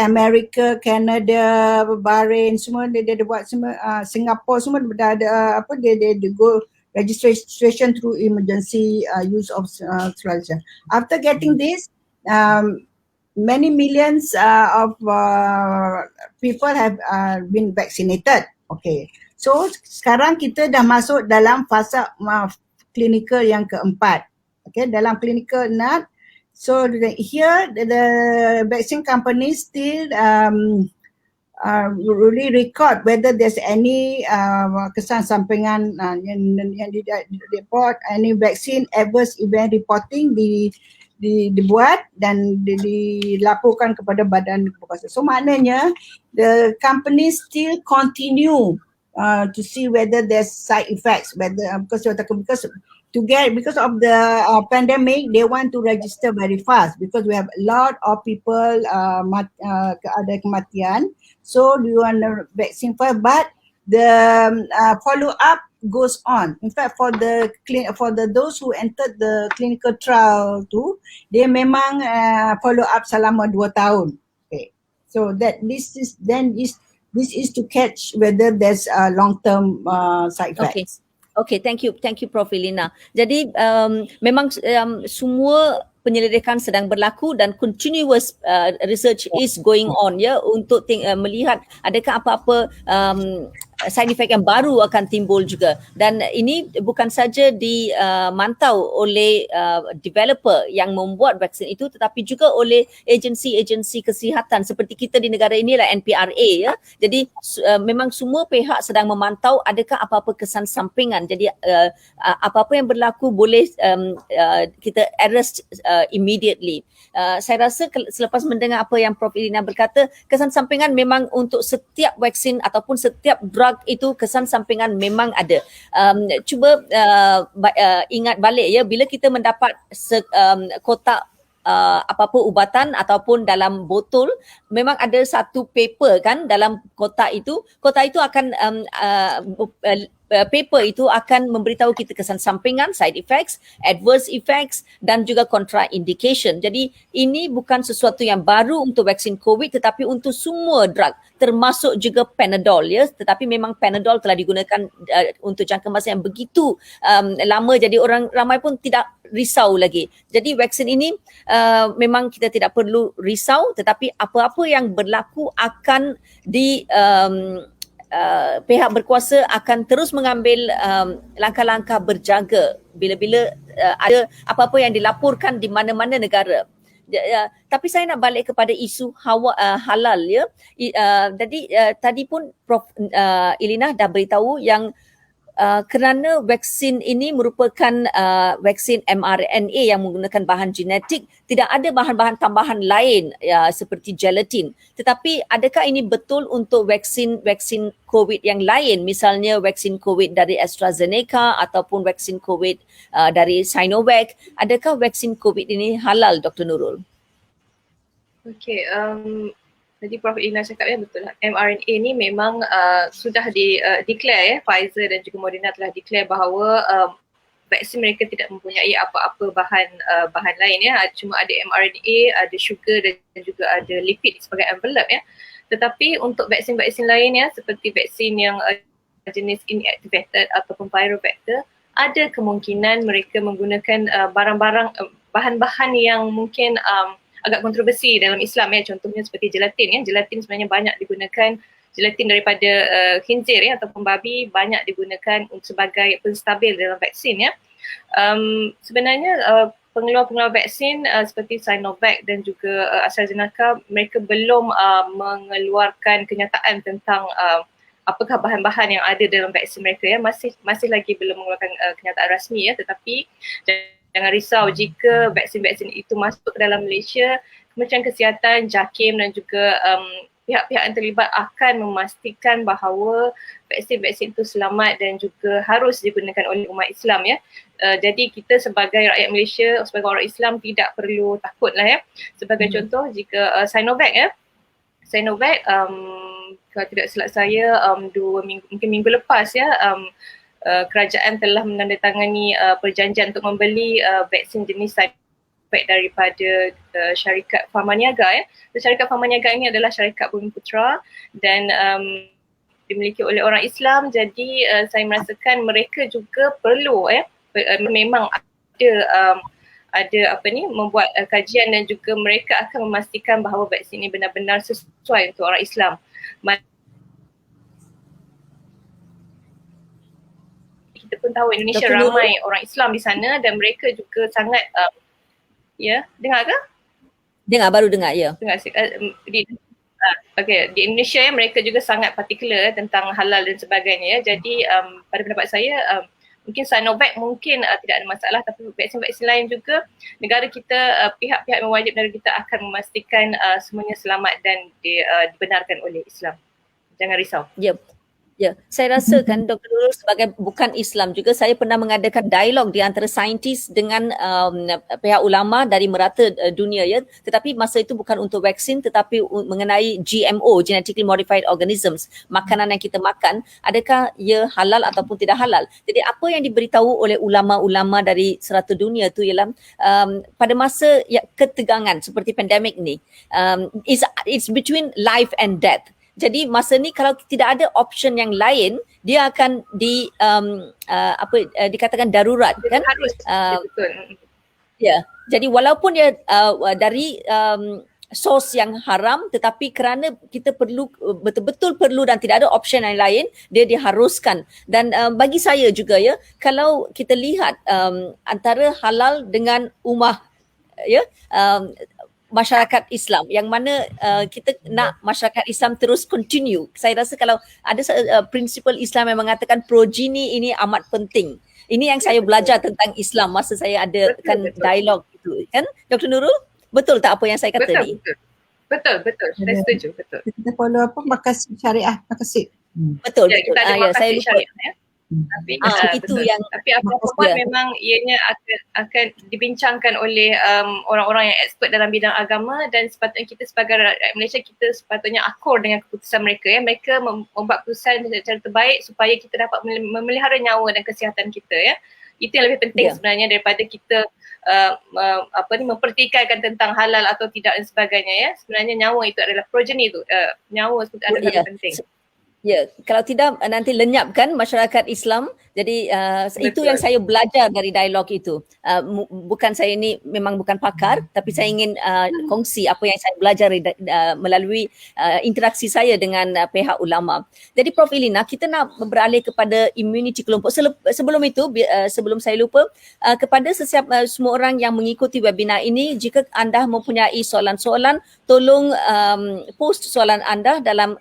America, Canada, Bahrain, semua dia buat semua, Singapore semua dah ada dia go registration through emergency use of authorization. After getting this, many millions of people have been vaccinated. Okay, so sekarang kita dah masuk dalam fasa klinikal yang keempat. Okay, dalam klinikal not. So here the vaccine companies still really record whether there's any kesan sampingan yang report, any vaccine adverse event reporting dibuat dan dilaporkan kepada badan berkuasa. So maknanya the company still continue to see whether there's side effects, whether because of the pandemic, they want to register very fast because we have a lot of people ada kematian. So you want the vaccine first, but the follow up goes on. In fact, for those who entered the clinical trial tu, dia memang follow up selama 2 tahun. Okay, so that this is to catch whether there's a long term side effects. Okay, thank you Prof. Elina. Jadi memang semua penyelidikan sedang berlaku dan continuous research is going on ya untuk melihat adakah apa-apa side effect yang baru akan timbul juga, dan ini bukan saja dimantau oleh developer yang membuat vaksin itu tetapi juga oleh agensi-agensi kesihatan seperti kita di negara ini lah, NPRA ya. Jadi memang semua pihak sedang memantau adakah apa-apa kesan sampingan. Jadi apa-apa yang berlaku boleh kita arrest immediately. Saya rasa selepas mendengar apa yang Prof. Elina berkata, kesan sampingan memang untuk setiap vaksin ataupun setiap drug itu kesan sampingan memang ada. Cuba ingat balik ya, bila kita mendapat kotak apa-apa ubatan ataupun dalam botol, memang ada satu paper kan dalam kotak itu akan paper itu akan memberitahu kita kesan sampingan, side effects, adverse effects dan juga contraindication. Jadi ini bukan sesuatu yang baru untuk vaksin COVID tetapi untuk semua drug, termasuk juga Panadol ya. Tetapi memang Panadol telah digunakan untuk jangka masa yang begitu lama, jadi orang ramai pun tidak risau lagi. Jadi vaksin ini memang kita tidak perlu risau, tetapi apa-apa yang berlaku akan pihak berkuasa akan terus mengambil langkah-langkah berjaga bila-bila ada apa-apa yang dilaporkan di mana-mana negara. Tapi saya nak balik kepada isu halal ya. Jadi tadi pun Prof. Elina dah beritahu yang kerana vaksin ini merupakan vaksin mRNA yang menggunakan bahan genetik, tidak ada bahan-bahan tambahan lain seperti gelatin. Tetapi adakah ini betul untuk vaksin COVID yang lain, misalnya vaksin COVID dari AstraZeneca ataupun vaksin COVID dari Sinovac? Adakah vaksin COVID ini halal, Dr. Nurul? Okey, tadi Prof. Elina cakap ya, betul lah. mRNA ni memang sudah declare ya, Pfizer dan juga Moderna telah declare bahawa vaksin mereka tidak mempunyai apa-apa bahan lain ya. Cuma ada mRNA, ada sugar dan juga ada lipid sebagai envelope ya. Tetapi untuk vaksin-vaksin lain ya, seperti vaksin yang jenis inactivated ataupun viral vector, ada kemungkinan mereka menggunakan barang-barang bahan-bahan yang mungkin agak kontroversi dalam Islam ya, contohnya seperti gelatin ya. Gelatin sebenarnya banyak digunakan, gelatin daripada khinzir ya ataupun babi banyak digunakan sebagai penstabil dalam vaksin ya. Sebenarnya pengeluar-pengeluar vaksin seperti Sinovac dan juga AstraZeneca, mereka belum mengeluarkan kenyataan tentang apakah bahan-bahan yang ada dalam vaksin mereka ya, masih lagi belum mengeluarkan kenyataan rasmi ya, tetapi jangan risau jika vaksin-vaksin itu masuk ke dalam Malaysia, Kementerian Kesihatan, JAKIM dan juga pihak-pihak yang terlibat akan memastikan bahawa vaksin-vaksin itu selamat dan juga harus digunakan oleh umat Islam ya. Jadi kita sebagai rakyat Malaysia, sebagai orang Islam tidak perlu takut lah ya. Sebagai contoh jika Sinovac ya, Sinovac kalau tidak silap saya 2 minggu, mungkin minggu lepas ya, kerajaan telah menandatangani perjanjian untuk membeli vaksin jenis Sinovac daripada syarikat Farmaniaga ya. Syarikat Farmaniaga ini adalah syarikat Bumi Putra dan dimiliki oleh orang Islam, jadi saya merasakan mereka juga perlu memang ada membuat kajian dan juga mereka akan memastikan bahawa vaksin ini benar-benar sesuai untuk orang Islam. Kita pun tahu Indonesia ramai orang Islam di sana dan mereka juga sangat ya, dengar ke? Baru dengar ya. Dengar di Indonesia ya, mereka juga sangat particular tentang halal dan sebagainya ya. Jadi pada pendapat saya mungkin Sinovac mungkin tidak ada masalah, tapi vaksin-vaksin lain juga negara kita, pihak-pihak yang wajib negara kita akan memastikan semuanya selamat dan dibenarkan oleh Islam. Jangan risau. Ya, saya rasa kan Dr. Nurul sebagai bukan Islam juga, saya pernah mengadakan dialog di antara saintis dengan pihak ulama dari merata dunia ya. Tetapi masa itu bukan untuk vaksin tetapi mengenai GMO, genetically modified organisms, makanan yang kita makan, adakah ia halal ataupun tidak halal. Jadi apa yang diberitahu oleh ulama-ulama dari serata dunia tu ialah pada masa ketegangan seperti pandemik ni, it's between life and death. Jadi masa ni kalau tidak ada option yang lain, dia akan dikatakan darurat kan? Harus, betul. Ya, jadi walaupun dia dari sos yang haram, tetapi kerana kita perlu, betul-betul perlu dan tidak ada option yang lain, dia diharuskan. Dan bagi saya juga ya, kalau kita lihat antara halal dengan umah ya, masyarakat Islam yang mana kita nak masyarakat Islam terus continue. Saya rasa kalau ada prinsipal Islam yang mengatakan progeny ini amat penting. Ini yang saya belajar tentang Islam masa saya adakan dialog itu kan, Dr. Nurul? Betul tak apa yang saya kata ni? Betul. Saya setuju, betul. Kita follow maqasid syariah, maqasid. Betul. Kita ada maqasid syariah ya. Tapi itu yang tapi apa-apa pun memang ianya akan dibincangkan oleh orang-orang yang expert dalam bidang agama, dan sepatutnya kita sebagai rakyat Malaysia, kita sepatutnya akur dengan keputusan mereka ya. Mereka membuat keputusan secara terbaik supaya kita dapat memelihara nyawa dan kesihatan kita ya. Itu yang lebih penting sebenarnya daripada kita mempertikaikan tentang halal atau tidak dan sebagainya ya. Sebenarnya nyawa itu adalah progeny itu, nyawa itu adalah lebih penting. Ya, kalau tidak nanti lenyapkan masyarakat Islam. Jadi itu yang saya belajar dari dialog itu. Bukan saya ini memang bukan pakar, tapi saya ingin kongsi apa yang saya belajar melalui interaksi saya dengan pihak ulama. Jadi Prof. Elina, kita nak beralih kepada immunity kelompok. Sebelum itu, sebelum saya lupa, kepada semua orang yang mengikuti webinar ini, jika anda mempunyai soalan-soalan, tolong post soalan anda dalam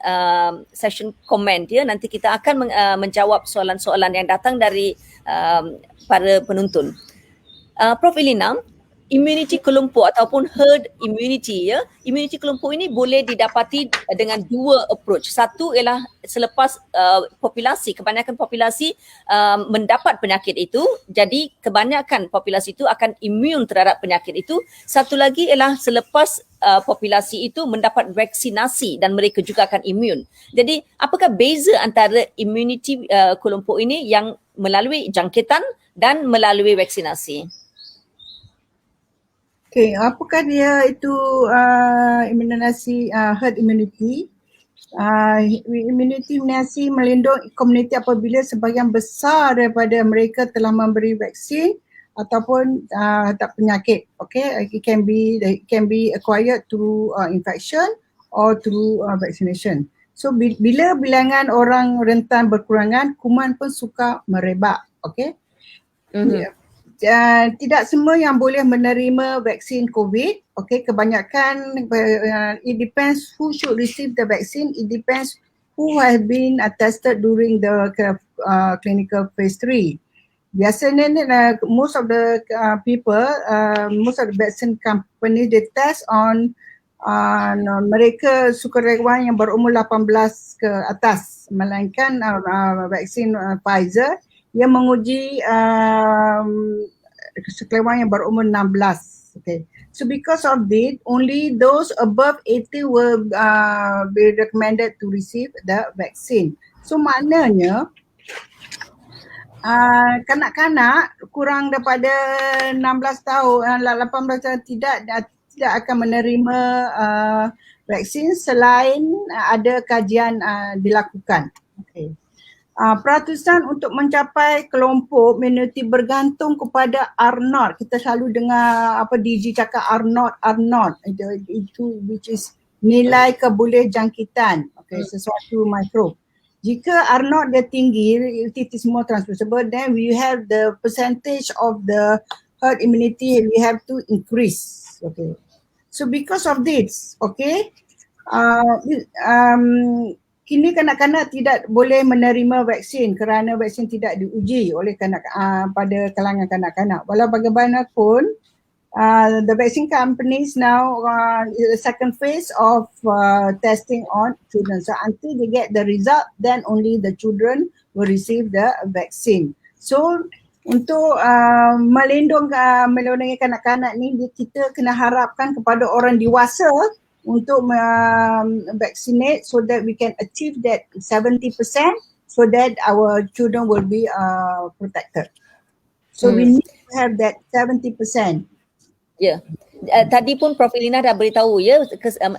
session komen ya. Nanti kita akan menjawab soalan-soalan yang datang dari para penonton. Prof. Elina, immunity kelompok ataupun herd immunity ya. Immunity kelompok ini boleh didapati dengan dua approach. Satu ialah selepas kebanyakan populasi mendapat penyakit itu, jadi kebanyakan populasi itu akan imun terhadap penyakit itu. Satu lagi ialah selepas populasi itu mendapat vaksinasi dan mereka juga akan imun. Jadi apakah beza antara immunity kelompok ini yang melalui jangkitan dan melalui vaksinasi? Okey, apakah dia itu imunisasi herd immunity? Imunisasi melindungi komuniti apabila sebahagian besar daripada mereka telah memberi vaksin ataupun tak penyakit. Okay, it can be acquired through infection or through vaccination. So bila bilangan orang rentan berkurangan, kuman pun suka merebak. Okay. Tidak semua yang boleh menerima vaksin COVID. Okay, kebanyakan it depends who should receive the vaccine. It depends who has been tested during the clinical phase 3. Biasanya most of the people, most of the vaccine companies, they test on mereka sukarelawan yang berumur 18 ke atas, melainkan vaksin Pfizer yang menguji sukarelawan yang berumur 16. Okay. So because of this, only those above 80 will be recommended to receive the vaccine. So maknanya kanak-kanak kurang daripada 16 tahun, 18 tahun tidak akan menerima vaksin selain ada kajian dilakukan. Okay. Peratusan untuk mencapai kelompok immunity bergantung kepada R0. Kita selalu dengar DG cakap R0 itu which is nilai keboleh jangkitan, okay, sesuatu mikrob. Jika R0 dia tinggi, it is more transmissible, then we have the percentage of the herd immunity we have to increase. Okay. So because of this, okay, kini kanak-kanak tidak boleh menerima vaksin kerana vaksin tidak diuji oleh pada kalangan kanak-kanak. Walau bagaimanapun, the vaccine companies now the second phase of testing on children. So until they get the result, then only the children will receive the vaccine. So untuk melindungi kanak-kanak ni, kita kena harapkan kepada orang dewasa untuk vaccinate so that we can achieve that 70% so that our children will be protected. So we need to have that 70%. Ya. Tadi pun Prof. Elina dah beritahu ya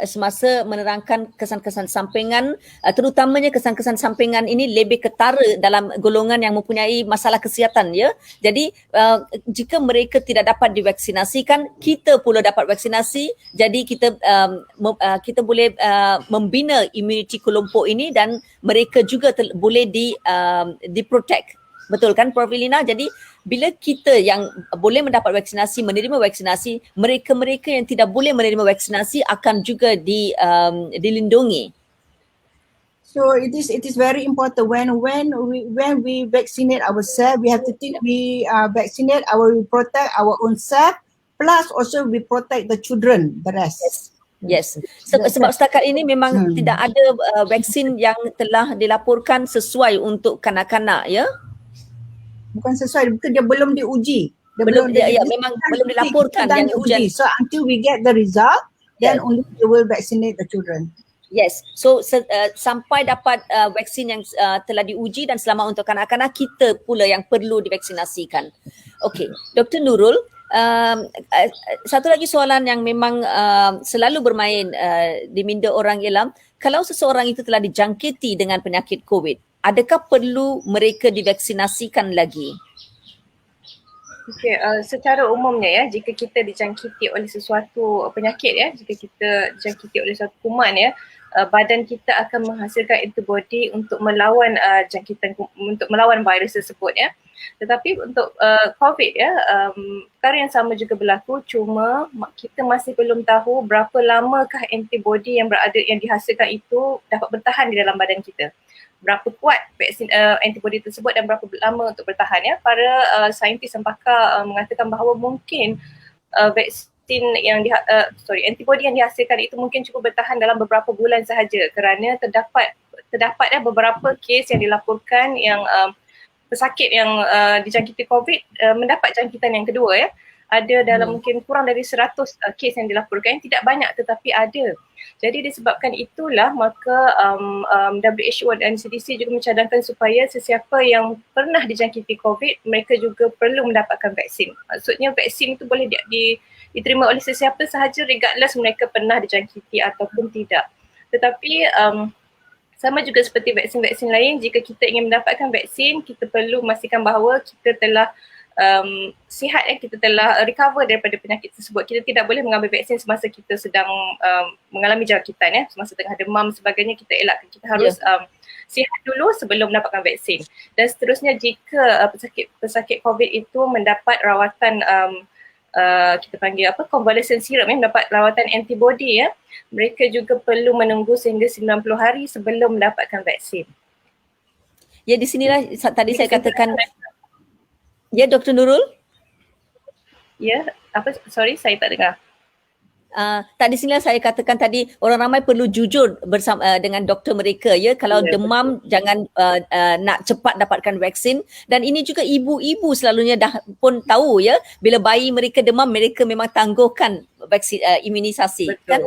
semasa menerangkan kesan-kesan sampingan, terutamanya kesan-kesan sampingan ini lebih ketara dalam golongan yang mempunyai masalah kesihatan ya. Jadi jika mereka tidak dapat divaksinasikan, kita pula dapat vaksinasi. Jadi kita boleh membina immunity kelompok ini dan mereka juga boleh diprotect. Betul kan Prof. Elina? Jadi bila kita yang boleh mendapat vaksinasi, menerima vaksinasi, mereka-mereka yang tidak boleh menerima vaksinasi akan juga dilindungi. So it is very important when we vaccinate ourselves, we have to think we vaccinate we protect our own self, plus also we protect the children, the rest. Yes. Sebab setakat ini memang tidak ada vaksin yang telah dilaporkan sesuai untuk kanak-kanak ya. Bukan sesuai, dia belum diuji. Memang belum dilaporkan yang diuji. So until we get the result, then only we will vaccinate the children. Yes. So sampai dapat vaksin yang telah diuji dan selamat untuk kanak-kanak, kita pula yang perlu divaksinasikan. Okey, Dr. Nurul, satu lagi soalan yang memang selalu bermain di minda orang ialah, kalau seseorang itu telah dijangkiti dengan penyakit COVID, adakah perlu mereka divaksinasikan lagi? Okay, secara umumnya ya, jika kita dijangkiti oleh sesuatu penyakit ya, jika kita dijangkiti oleh suatu kuman ya, badan kita akan menghasilkan antibody untuk melawan jangkitan, untuk melawan virus tersebut ya. Tetapi untuk COVID ya, perkara yang sama juga berlaku, cuma kita masih belum tahu berapa lamakah antibody yang dihasilkan itu dapat bertahan di dalam badan kita. Berapa kuat vaksin antibody tersebut dan berapa lama untuk bertahan ya. Para saintis dan pakar mengatakan bahawa mungkin vaksin yang antibody yang dihasilkan itu mungkin cukup bertahan dalam beberapa bulan sahaja, kerana terdapat beberapa kes yang dilaporkan yang pesakit yang dijangkiti COVID mendapat jangkitan yang kedua ya. Ada dalam mungkin kurang dari 100 kes yang dilaporkan, tidak banyak tetapi ada. Jadi disebabkan itulah maka WHO dan CDC juga mencadangkan supaya sesiapa yang pernah dijangkiti COVID, mereka juga perlu mendapatkan vaksin. Maksudnya vaksin itu boleh diterima oleh sesiapa sahaja regardless mereka pernah dijangkiti ataupun tidak. Tetapi sama juga seperti vaksin-vaksin lain, jika kita ingin mendapatkan vaksin, kita perlu memastikan bahawa kita telah sihat, kita telah recover daripada penyakit tersebut. Kita tidak boleh mengambil vaksin semasa kita sedang mengalami jangkitan, semasa tengah demam sebagainya, kita elakkan. Kita harus sihat dulu sebelum mendapatkan vaksin. Dan seterusnya, jika pesakit COVID itu mendapat rawatan kita panggil convalescent serum, mendapat rawatan antibody, mereka juga perlu menunggu sehingga 90 hari sebelum mendapatkan vaksin. Ya, di sinilah tadi saya katakan. Ya, Dr. Nurul? Ya, sorry, saya tak dengar. Tadi sinilah saya katakan tadi, orang ramai perlu jujur bersama dengan doktor mereka, ya. Kalau demam, betul, jangan nak cepat dapatkan vaksin. Dan ini juga ibu-ibu selalunya dah pun tahu, ya, bila bayi mereka demam, mereka memang tangguhkan vaksin imunisasi, betul, kan?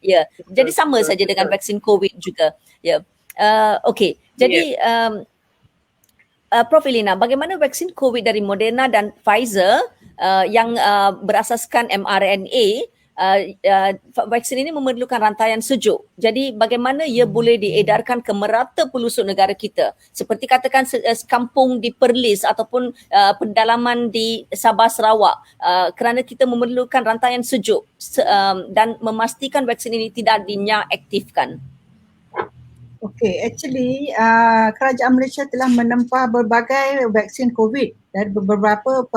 Ya. Betul, jadi sama saja dengan vaksin COVID juga, ya. Okey. Jadi Prof Elina, bagaimana vaksin COVID dari Moderna dan Pfizer yang berasaskan mRNA, vaksin ini memerlukan rantaian sejuk. Jadi bagaimana ia boleh diedarkan ke merata pelosok negara kita? Seperti katakan kampung di Perlis ataupun pedalaman di Sabah Sarawak, kerana kita memerlukan rantaian sejuk dan memastikan vaksin ini tidak dinya-aktifkan. Okay, actually kerajaan Malaysia telah menempah berbagai vaksin COVID dari beberapa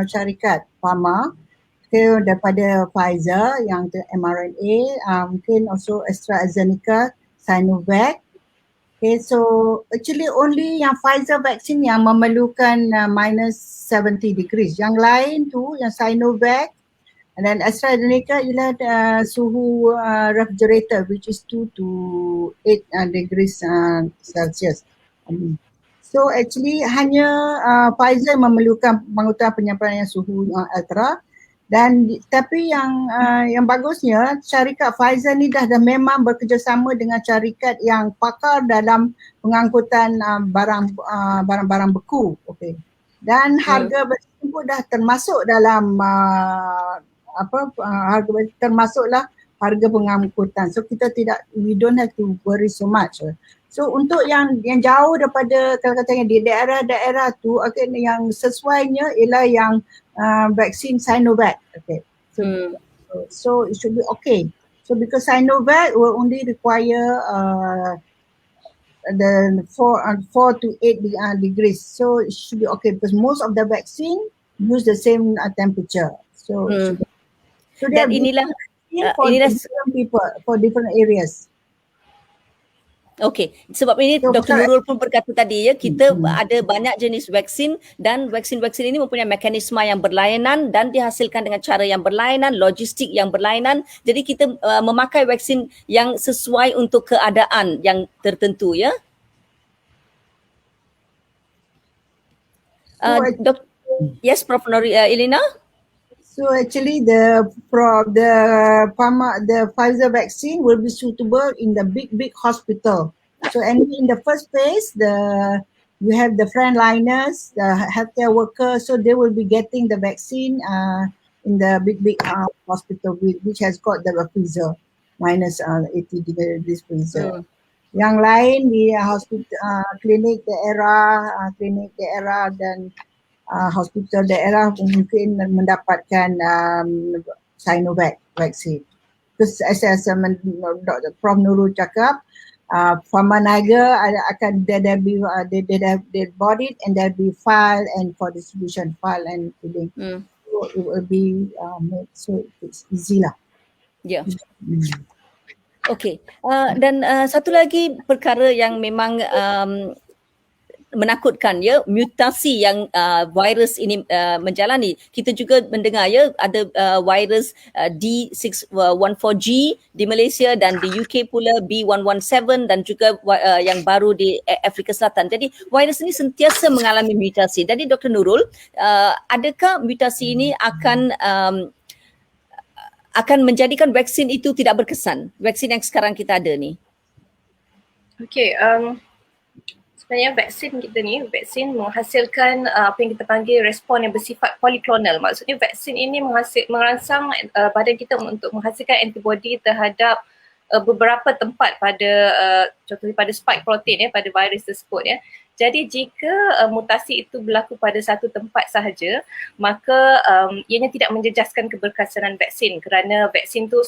syarikat pharma. Okay, daripada Pfizer yang mRNA, mungkin also AstraZeneca, Sinovac. Okay, so actually only yang Pfizer vaksin yang memerlukan minus 70 degrees. Yang lain tu, yang Sinovac dan AstraZeneca ialah suhu refrigerator, which is 2 to 8 degrees Celsius. So actually hanya Pfizer memerlukan penguturan penyampaian suhu ultra. Dan tapi yang bagusnya, syarikat Pfizer ni dah memang bekerjasama dengan syarikat yang pakar dalam pengangkutan barang-barang beku. Okay. Dan harga vaksin pun dah termasuk dalam termasuklah harga pengangkutan. So kita we don't have to worry so much. So untuk yang jauh daripada, kalau katanya di daerah-daerah tu, okay, yang sesuainya ialah yang vaksin Sinovac. Okay. So it should be okay. So because Sinovac will only require the 4 to 8 degrees. So it should be okay because most of the vaccine use the same temperature. So dan inilah different people for different areas. Okey, sebab ini Dr. Nurul pun berkata tadi, ya, kita ada banyak jenis vaksin dan vaksin-vaksin ini mempunyai mekanisme yang berlainan dan dihasilkan dengan cara yang berlainan, logistik yang berlainan. Jadi kita memakai vaksin yang sesuai untuk keadaan yang tertentu, ya. Yes, Prof. Elina? So actually the Pfizer vaccine will be suitable in the big hospital. So and in the first phase, you have the frontliners, the healthcare workers, so they will be getting the vaccine in the big hospital which has got the freezer minus 80 degrees freezer. Yang lain di hospital, klinik daerah dan hospital daerah mungkin mendapatkan Sinovac vaksin. Because as Prof Nurul cakap, Pharma Niaga akan there bought it and there be file and for distribution, file and filling. So it will be made so it's easy lah. Ya. Okey. Dan satu lagi perkara yang memang menakutkan, ya, mutasi yang virus ini menjalani. Kita juga mendengar, ya, ada virus D614G di Malaysia dan di UK pula B117 dan juga yang baru di Afrika Selatan. Jadi virus ini sentiasa mengalami mutasi. Jadi Dr. Nurul, adakah mutasi ini akan menjadikan vaksin itu tidak berkesan? Vaksin yang sekarang kita ada ni. Okey, sebenarnya vaksin menghasilkan apa yang kita panggil respon yang bersifat poliklonal. Maksudnya vaksin ini merangsang badan kita untuk menghasilkan antibody terhadap beberapa tempat pada contohnya pada spike protein, pada virus tersebut, Jadi jika mutasi itu berlaku pada satu tempat sahaja, maka ianya tidak menjejaskan keberkesanan vaksin kerana vaksin tu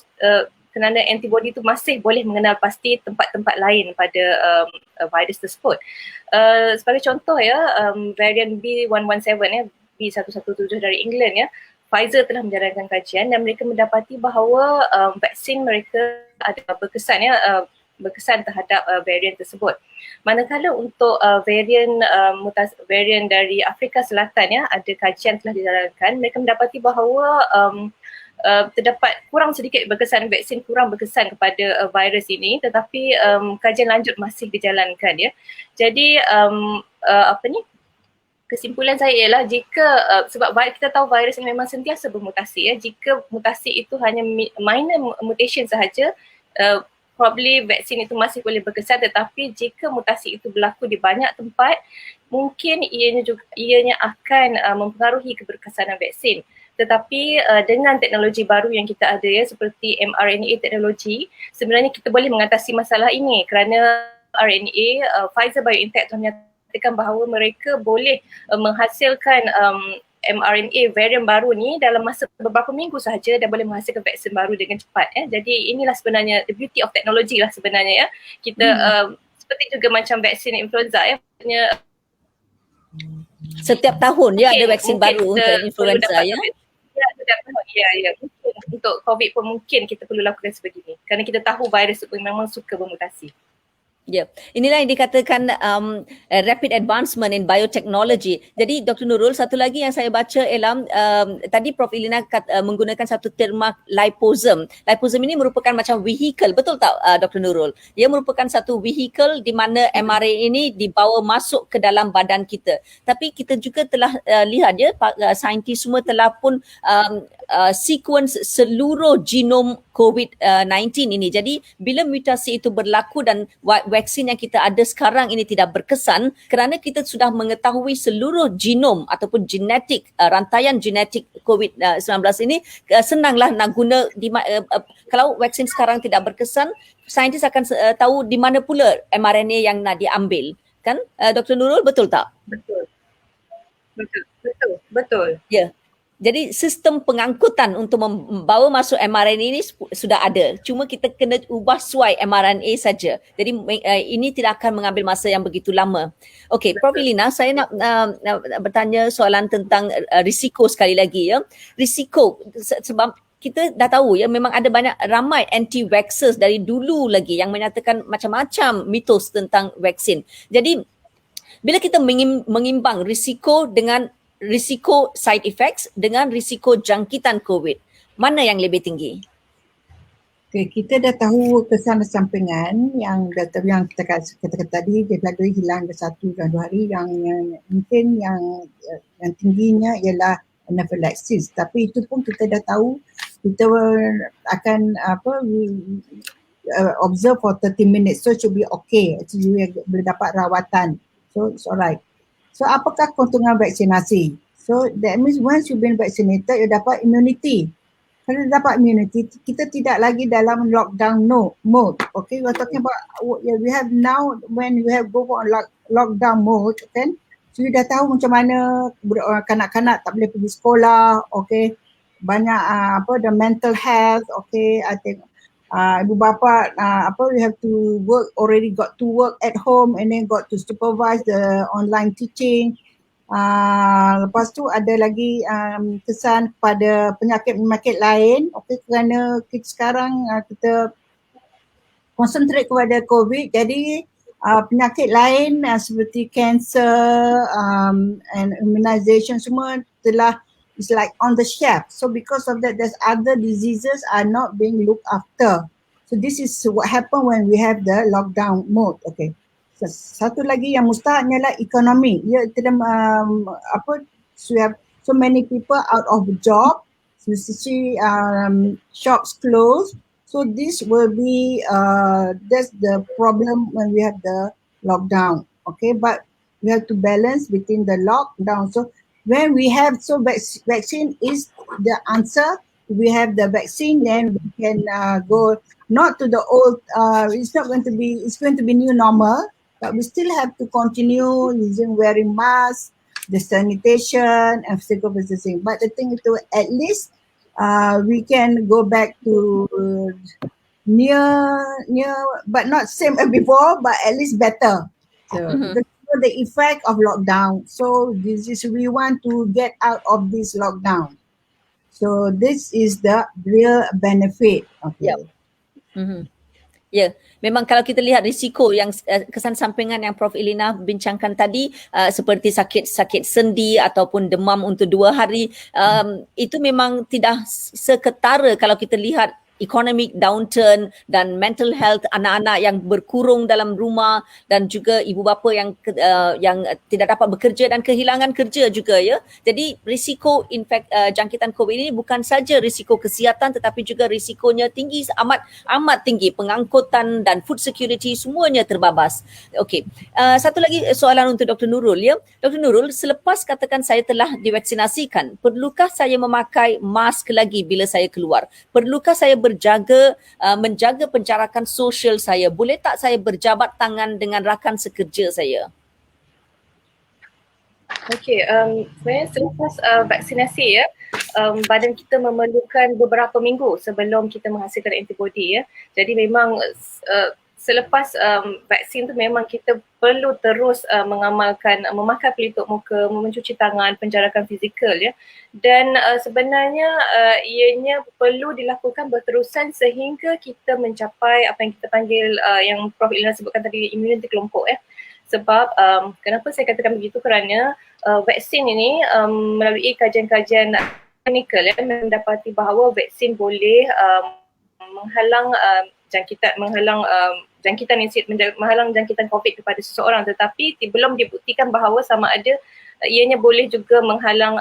kerana antibody tu masih boleh mengenal pasti tempat-tempat lain pada virus tersebut. Sebagai contoh ya, varian B117 ya, B117 dari England ya, Pfizer telah menjalankan kajian dan mereka mendapati bahawa vaksin mereka ada berkesan terhadap varian tersebut. Manakala untuk varian dari Afrika Selatan ya, ada kajian telah dijalankan, mereka mendapati bahawa terdapat kurang sedikit berkesan vaksin, kurang berkesan kepada virus ini, tetapi kajian lanjut masih dijalankan ya. Jadi kesimpulan saya ialah jika sebab kita tahu virus ini memang sentiasa bermutasi ya, jika mutasi itu hanya minor mutation sahaja, probably vaksin itu masih boleh berkesan, tetapi jika mutasi itu berlaku di banyak tempat, mungkin ianya akan mempengaruhi keberkesanan vaksin. Tetapi dengan teknologi baru yang kita ada ya, seperti mRNA teknologi, sebenarnya kita boleh mengatasi masalah ini kerana RNA, Pfizer BioNTech telah menyatakan bahawa mereka boleh menghasilkan mRNA varian baru ni dalam masa beberapa minggu sahaja dan boleh menghasilkan vaksin baru dengan cepat. Jadi inilah sebenarnya the beauty of technology lah sebenarnya ya. Kita seperti juga macam vaksin influenza ya. Setiap tahun ya ada vaksin baru untuk influenza ya. Ya, setiap tahun. Ya. Untuk COVID pun mungkin kita perlu lakukan sebegini. Kerana kita tahu virus itu memang suka bermutasi. Ya, inilah yang dikatakan rapid advancement in biotechnology. Jadi Dr. Nurul, satu lagi yang saya baca ialah tadi Prof. Ilina menggunakan satu terma liposome. Liposome ini merupakan macam vehicle, betul tak Dr. Nurul? Ia merupakan satu vehicle di mana mRNA ini dibawa masuk ke dalam badan kita. Tapi kita juga telah lihat ya, saintis semua telah pun sequence seluruh genom Covid-19 ini. Jadi bila mutasi itu berlaku dan vaksin yang kita ada sekarang ini tidak berkesan kerana kita sudah mengetahui seluruh genom ataupun genetik, rantaian genetik Covid-19 ini, senanglah nak guna kalau vaksin sekarang tidak berkesan, saintis akan tahu di mana pula mRNA yang nak diambil. Kan Dr. Nurul, betul tak? Betul. Ya. Jadi sistem pengangkutan untuk membawa masuk mRNA ini sudah ada. Cuma kita kena ubah suai mRNA saja. Jadi ini tidak akan mengambil masa yang begitu lama. Okey, Prof. Ilina, saya nak bertanya soalan tentang risiko sekali lagi ya. Risiko sebab kita dah tahu ya, memang ada ramai anti-vaxxers dari dulu lagi yang menyatakan macam-macam mitos tentang vaksin. Jadi bila kita mengimbang risiko dengan risiko side effects dengan risiko jangkitan COVID, mana yang lebih tinggi? Okay, kita dah tahu kesan sampingan yang kita kata tadi, dia lalu hilang 1 dan 2 hari, yang mungkin yang tingginya ialah anaphylaxis. Tapi itu pun kita dah tahu, kita akan observe for 30 minutes, so should be okay. Actually boleh dapat rawatan, so it's alright. So apakah keuntungan vaksinasi? So that means once you've been vaccinated, you dapat immunity. Kalau dapat immunity, kita tidak lagi dalam lockdown mode. Okay, we're talking about, we have now, when we have go on lockdown mode, kan? So you dah tahu macam mana kanak-kanak tak boleh pergi sekolah, okay? Banyak the mental health, okay? I think ibu bapa we have to work, already got to work at home and then got to supervise the online teaching. Lepas tu ada lagi kesan pada penyakit-penyakit lain, okay, kerana kita sekarang kita concentrate kepada COVID, jadi penyakit lain seperti cancer and immunization semua telah, it's like on the shelf. So because of that, there's other diseases are not being looked after. So this is what happen when we have the lockdown mode. Okay. So, satu lagi yang mustahil ialah ekonomi. Ya, so we have so many people out of job. So you see shops closed. So this will be that's the problem when we have the lockdown. Okay, but we have to balance between the lockdown. So when we have, so vaccine is the answer. We have the vaccine, then we can go not to the old, it's going to be new normal. but we still have to continue using wearing masks, the sanitation and physical distancing. But the thing is, to at least we can go back to near, but not same as before, but at least better. So because the effect of lockdown. So this is, we want to get out of this lockdown. So this is the real benefit. Okay. Yep. Ya, memang kalau kita lihat risiko yang kesan sampingan yang Prof. Elina bincangkan tadi, seperti sakit sendi ataupun demam untuk 2 hari, itu memang tidak seketara kalau kita lihat economic downturn dan mental health anak-anak yang berkurung dalam rumah dan juga ibu bapa yang tidak dapat bekerja dan kehilangan kerja juga, ya. Jadi risiko jangkitan COVID ini bukan saja risiko kesihatan tetapi juga risikonya tinggi, amat tinggi. Pengangkutan dan food security semuanya terbabas. Okey. Satu lagi soalan untuk Dr. Nurul, ya. Dr. Nurul, selepas katakan saya telah divaksinasikan, perlukah saya memakai mask lagi bila saya keluar? Perlukah saya menjaga penjarakan sosial saya? Boleh tak saya berjabat tangan dengan rakan sekerja saya? Okey, sebenarnya selepas vaksinasi, ya, badan kita memerlukan beberapa minggu sebelum kita menghasilkan antibody, ya. Jadi memang selepas vaksin tu memang kita perlu terus mengamalkan memakai pelitup muka, mencuci tangan, penjarakan fizikal, ya. Dan sebenarnya ianya perlu dilakukan berterusan sehingga kita mencapai apa yang kita panggil yang Prof. Elina sebutkan tadi, imuniti kelompok, ya. Sebab kenapa saya katakan begitu, kerana vaksin ini melalui kajian-kajian klinikal, ya, mendapati bahawa vaksin boleh menghalang jangkitan COVID kepada seseorang, tetapi belum dibuktikan bahawa sama ada ianya boleh juga menghalang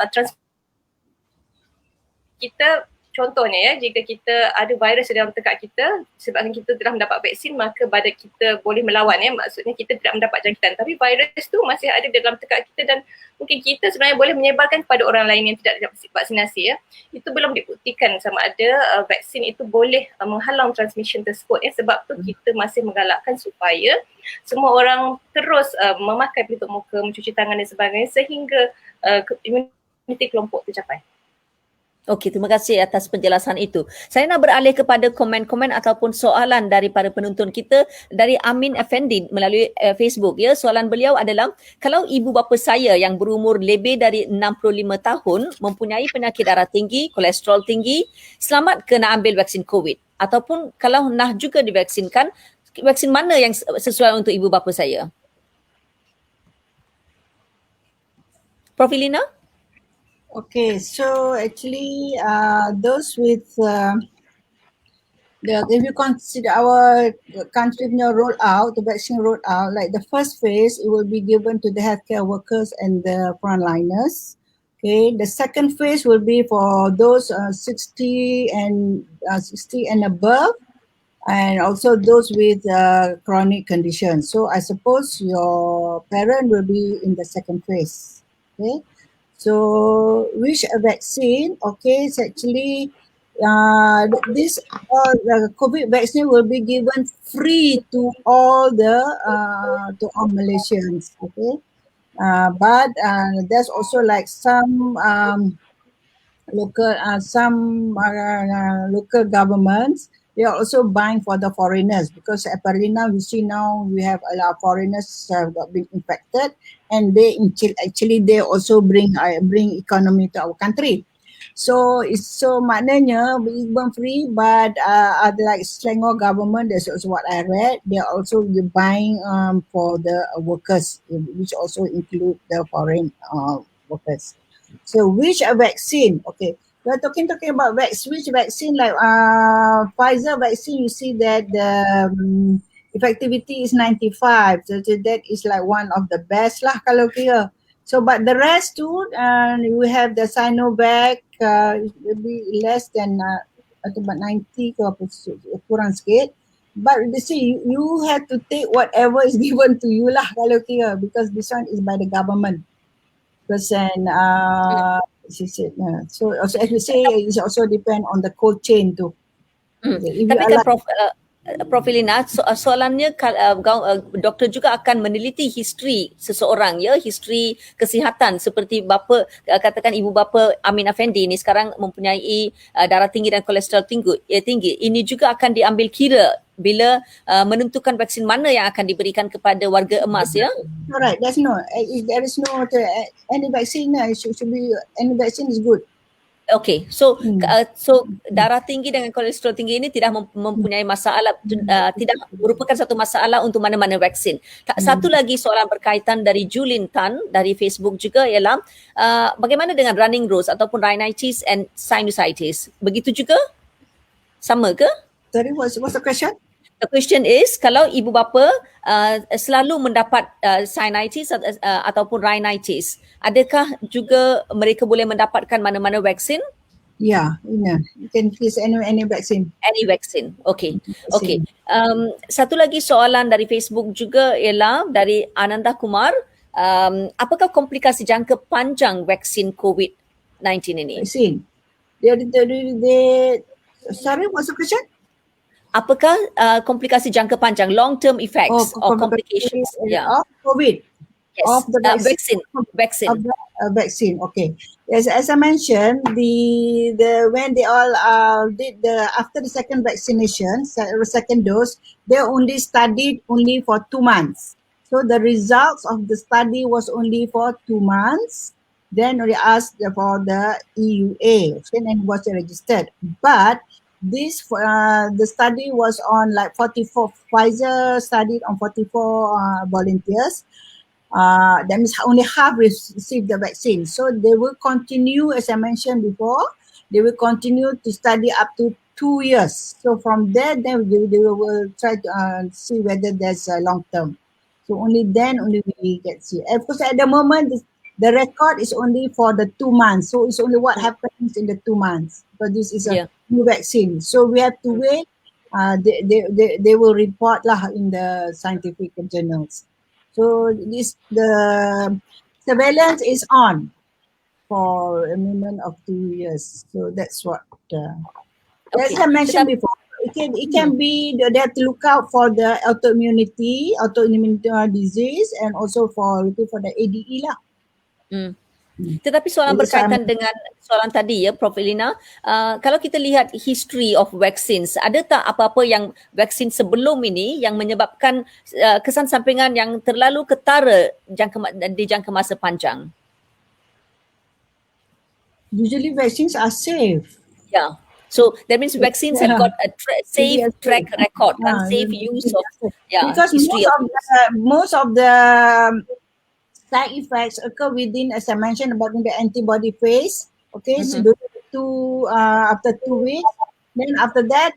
kita. Contohnya, ya, jika kita ada virus dalam tekak kita, sebabkan kita telah mendapat vaksin, maka badan kita boleh melawan, ya. Maksudnya kita tidak mendapat jangkitan, tapi virus tu masih ada dalam tekak kita dan mungkin kita sebenarnya boleh menyebarkan kepada orang lain yang tidak vaksinasi, ya. Itu belum dibuktikan sama ada vaksin itu boleh menghalang transmission tersebut, ya. Sebab tu kita masih menggalakkan supaya semua orang terus memakai pelitup muka, mencuci tangan dan sebagainya sehingga imuniti kelompok tercapai. Okey, terima kasih atas penjelasan itu. Saya nak beralih kepada komen-komen ataupun soalan daripada penonton kita dari Amin Effendi melalui Facebook, ya. Soalan beliau adalah, kalau ibu bapa saya yang berumur lebih dari 65 tahun mempunyai penyakit darah tinggi, kolesterol tinggi, selamat ke nak ambil vaksin COVID? Ataupun kalau nak juga divaksinkan, vaksin mana yang sesuai untuk ibu bapa saya? Prof. Elina? Okay, so actually those with if you consider our country roll out, the vaccine rolled out, like the first phase, it will be given to the healthcare workers and the frontliners. Okay, the second phase will be for those 60 and above, and also those with chronic conditions. So I suppose your parent will be in the second phase. Okay. So which vaccine? Okay, it's actually this the COVID vaccine will be given free to all Malaysians. Okay, but there's also like some local governments. They are also buying for the foreigners, because apparently now we see we have a lot of foreigners have been infected, and they also bring economy to our country. So maknanya even free, but like Selangor government, that's also what I read. They are also buying for the workers, which also include the foreign workers. So which vaccine? Okay. We're talking about which vaccine, like Pfizer vaccine, you see that the effectivity is 95. So that is like one of the best lah kalau kira. So but the rest too, we have the Sinovac, it will be less than about 90 ke apa, kurang sikit. But you see, you have to take whatever is given to you lah kalau kira, because this one is by the government. Because so also as we say, it also depend on the cold chain too. Tapi kan Prof, Prof. Elina, soalannya doktor juga akan meneliti history seseorang, ya, history kesihatan seperti bapa, katakan ibu bapa Amin Afendi ni sekarang mempunyai darah tinggi dan kolesterol tinggi. Ini juga akan diambil kira bila menentukan vaksin mana yang akan diberikan kepada warga emas, ya. Alright, there is no any vaccine. Should be any vaccine is good. Okay, so darah tinggi dengan kolesterol tinggi ini tidak mempunyai masalah, tidak merupakan satu masalah untuk mana-mana vaksin. Satu lagi soalan berkaitan dari Julin Tan dari Facebook juga ialah bagaimana dengan running nose ataupun rhinitis and sinusitis? Begitu juga? Sama ke? Sorry, what's the question? The question is, kalau ibu bapa selalu mendapat sinusitis ataupun rhinitis, adakah juga mereka boleh mendapatkan mana-mana vaksin? Yeah, you can choose any vaccine. Any vaccine. Okay. Okay. Satu lagi soalan dari Facebook juga ialah dari Ananda Kumar. Apakah komplikasi jangka panjang vaksin Covid-19 ini? Vaccine. Sorry, what's the question? Apakah komplikasi jangka panjang, long-term effects or complications? Of COVID. Yes. Of the vaccine. Vaccine. Of the vaccine. Okay. Yes, as I mentioned, when they all did after the second vaccination, second dose, they only studied only for 2 months. So the results of the study was only for 2 months. Then we asked for the EUA, and was registered. But the study was on like 44, Pfizer studied on 44 volunteers. That means only half received the vaccine. So they will continue, as I mentioned before, they will continue to study up to 2 years. So from there, then they will try to see whether there's a long term. So only then only we get see. Of course, at the moment, the record is only for the 2 months. So it's only what happens in the 2 months. But this is a new vaccine. So we have to wait. They will report lah in the scientific journals. So the surveillance is on for a minimum of 2 years. So that's what, as I mentioned before, it can be, they have to look out for the autoimmune disease and also for the ADE lah. Tetapi soalan berkaitan dengan soalan tadi, ya, Prof. Elina, kalau kita lihat history of vaccines, ada tak apa-apa yang vaksin sebelum ini yang menyebabkan kesan sampingan yang terlalu ketara di jangka masa panjang? Usually vaccines are safe. Yeah. So that means vaccines have got a safe track record and safe use of because history. Most of the side effects occur within, as I mentioned, about the antibody phase. Okay, so after 2 weeks, then after that,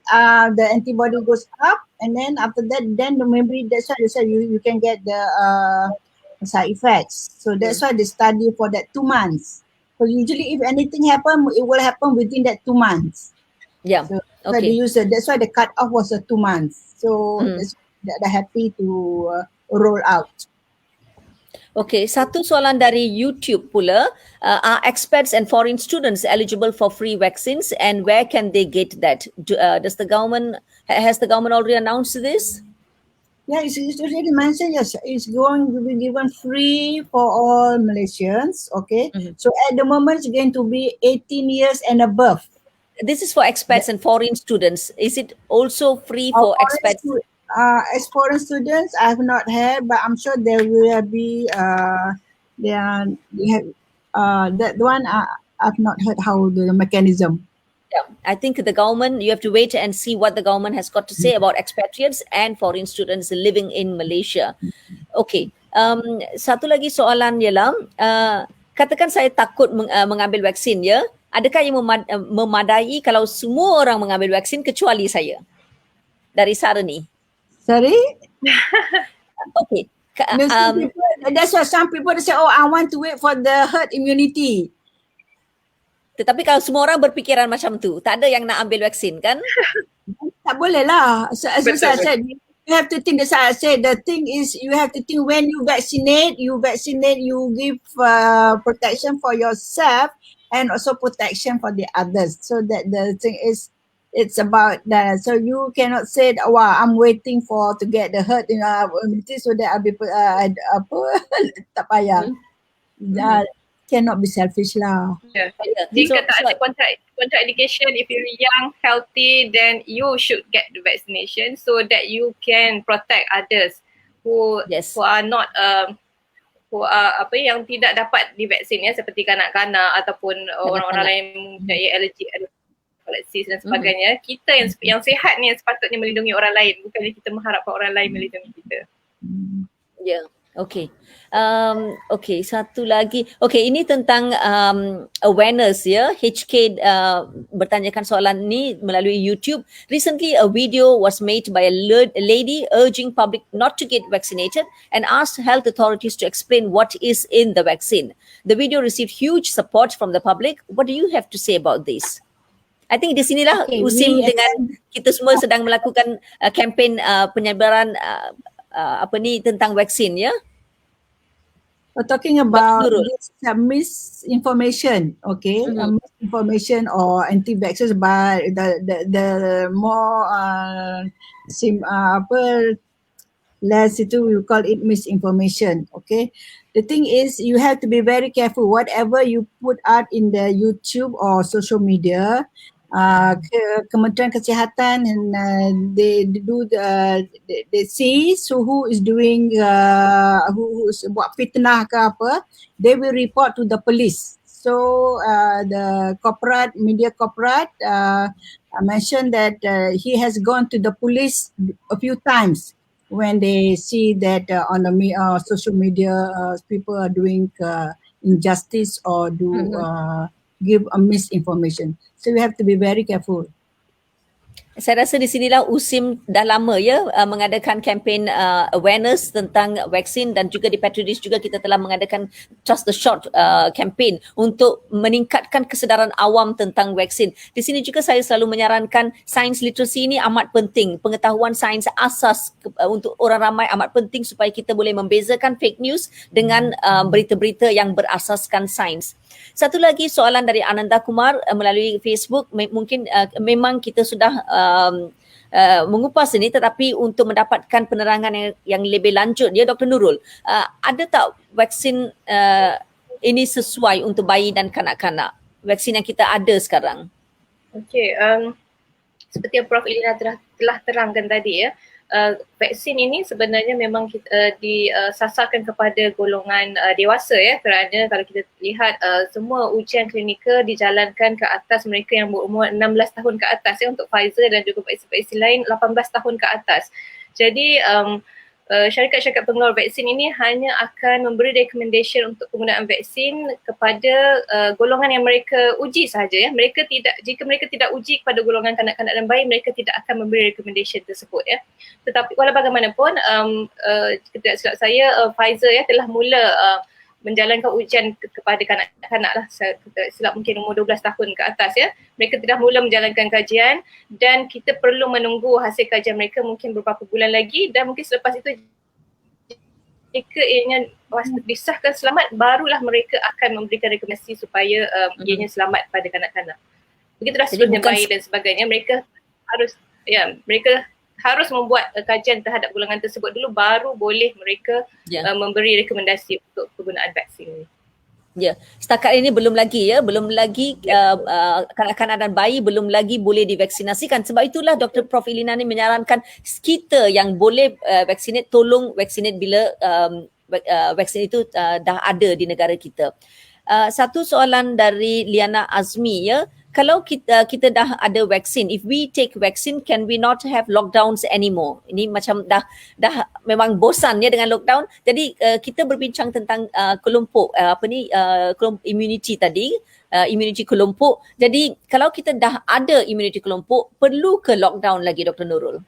the antibody goes up, and then after that, then the memory. That's why they say you can get the side effects. So that's why they study for that 2 months. So usually, if anything happen, it will happen within that 2 months. Yeah. So Okay. that's why the cut-off was 2 months. So they're happy to roll out. Okay, satu soalan dari YouTube pula, are expats and foreign students eligible for free vaccines and where can they get that? Has the government already announced this? Yeah, it's already mentioned, yes, it's going to be given free for all Malaysians, okay? So at the moment, it's going to be 18 years and above. This is for expats and foreign students. Is it also free for expats? As foreign students, I have not heard, but I'm sure there will be. That one I've not heard how the mechanism. Yeah, I think the government, you have to wait and see what the government has got to say about expatriates and foreign students living in Malaysia. Okay, satu lagi soalan ialah, katakan saya takut mengambil vaksin, ya. Adakah yang memadai kalau semua orang mengambil vaksin kecuali saya? Dari Sarani. Sorry? Okay. That's why some people say, oh, I want to wait for the herd immunity. Tetapi kalau semua orang berfikiran macam tu, tak ada yang nak ambil vaksin, kan? Tak boleh lah. So, as I said, you have to think, that's why I said, the thing is you have to think when you vaccinate, you give protection for yourself and also protection for the others. So that the thing is, it's about that. So you cannot say, wow, I'm waiting for to get the herd immunity so that I'll be apa tak payah. Cannot be selfish lah. Yeah. Yeah. Jika tak ada contraindication, if you're young, healthy, then you should get the vaccination so that you can protect others who are not who are yang tidak dapat divaksin ya, seperti kanak-kanak ataupun orang-orang lain mempunyai alergi dan sebagainya. Kita yang sihat ni yang sepatutnya melindungi orang lain, bukannya kita mengharapkan orang lain melindungi kita. Ya. Okay. Okay, satu lagi. Okay, ini tentang awareness ya. HK bertanyakan soalan ni melalui YouTube. Recently a video was made by a lady urging public not to get vaccinated and asked health authorities to explain what is in the vaccine. The video received huge support from the public. What do you have to say about this? I think di sinilah USIM dengan kita semua sedang melakukan kempen penyebaran tentang vaksin ya. We're talking about this misinformation, okay? Misinformation or anti-vaxxers, but the more less itu we call it misinformation, okay? The thing is you have to be very careful whatever you put out in the YouTube or social media. Kementerian Kesihatan and they see so who is doing who's buat fitnah ke apa, they will report to the police. So the media corporate mentioned that he has gone to the police a few times when they see that on the social media people are doing injustice or give a misinformation. So we have to be very careful. Saya rasa di sinilah USIM dah lama ya mengadakan kempen awareness tentang vaksin, dan juga di Petridis juga kita telah mengadakan Trust the Shot kempen untuk meningkatkan kesedaran awam tentang vaksin. Di sini juga saya selalu menyarankan sains literasi ini amat penting. Pengetahuan sains asas untuk orang ramai amat penting supaya kita boleh membezakan fake news dengan berita-berita yang berasaskan sains. Satu lagi soalan dari Ananda Kumar melalui Facebook. Mungkin memang kita sudah mengupas ini, tetapi untuk mendapatkan penerangan yang lebih lanjut ya Dr. Nurul, ada tak vaksin ini sesuai untuk bayi dan kanak-kanak, vaksin yang kita ada sekarang? Okey, seperti yang Prof Elina telah terangkan tadi ya, vaksin ini sebenarnya memang disasarkan kepada golongan dewasa ya, kerana kalau kita lihat semua ujian klinikal dijalankan ke atas mereka yang berumur 16 tahun ke atas ya, untuk Pfizer dan juga vaksin-vaksin lain 18 tahun ke atas. Jadi syarikat-syarikat pengeluar vaksin ini hanya akan memberi recommendation untuk penggunaan vaksin kepada golongan yang mereka uji sahaja ya. Jika mereka tidak uji kepada golongan kanak-kanak dan bayi, mereka tidak akan memberi recommendation tersebut ya. Tetapi walau bagaimanapun tidak silap saya Pfizer ya telah mula menjalankan ujian kepada kanak-kanak lah, silap mungkin umur 12 tahun ke atas ya. Mereka telah mula menjalankan kajian dan kita perlu menunggu hasil kajian mereka mungkin beberapa bulan lagi, dan mungkin selepas itu jika ianya disahkan selamat, barulah mereka akan memberikan rekomendasi supaya ianya selamat pada kanak-kanak. Begitulah sebenarnya bayi dan sebagainya, mereka harus membuat kajian terhadap golongan tersebut dulu, baru boleh mereka memberi rekomendasi untuk penggunaan vaksin ini. Ya, setakat ini belum lagi kanak-kanak dan bayi belum lagi boleh divaksinasikan. Sebab itulah Dr. Prof Elina ni menyarankan kita yang boleh vaksinate, tolong vaksinate bila vaksin itu dah ada di negara kita. Satu soalan dari Liana Azmi ya. Kalau kita dah ada vaksin, if we take vaccine, can we not have lockdowns anymore? Ini macam dah memang bosan ya dengan lockdown. Jadi kita berbincang tentang kelompok kelompok immunity tadi, immunity kelompok. Jadi kalau kita dah ada immunity kelompok, perlu ke lockdown lagi Dr. Nurul?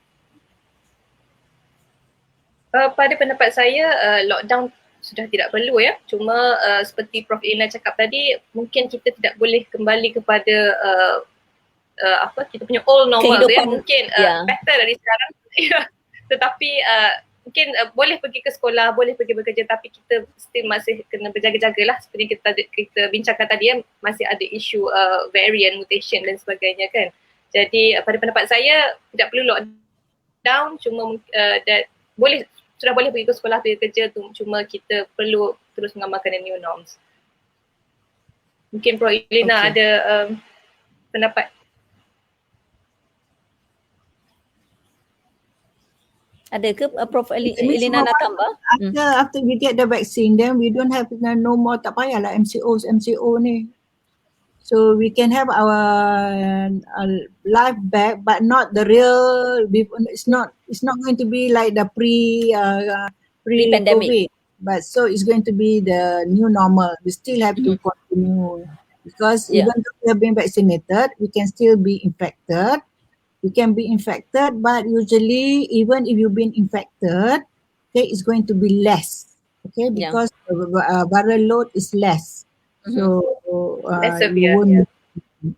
Pada pendapat saya lockdown sudah tidak perlu ya. Cuma seperti Prof Elina cakap tadi, mungkin kita tidak boleh kembali kepada kita punya old normal ya. Mungkin better dari sekarang. Tetapi mungkin boleh pergi ke sekolah, boleh pergi bekerja, tapi kita still masih kena berjaga-jagalah seperti kita bincangkan tadi ya, masih ada isu variant, mutation dan sebagainya kan. Jadi pada pendapat saya tidak perlu lockdown, cuma sudah boleh pergi ke sekolah, pergi kerja tu, cuma kita perlu terus mengamalkan the new norms. Mungkin Prof. Elina ada pendapat. Ada ke Prof. Elina nak tambah? After we get the vaccine, then we don't have no more, tak payahlah MCO ni. So we can have our life back, but not the real. It's not going to be like the pre-pandemic. But so it's going to be the new normal. We still have to continue because even though we have been vaccinated, we can still be infected. You can be infected, but usually even if you've been infected, okay, it's going to be less. Okay, because the viral load is less. So less severe.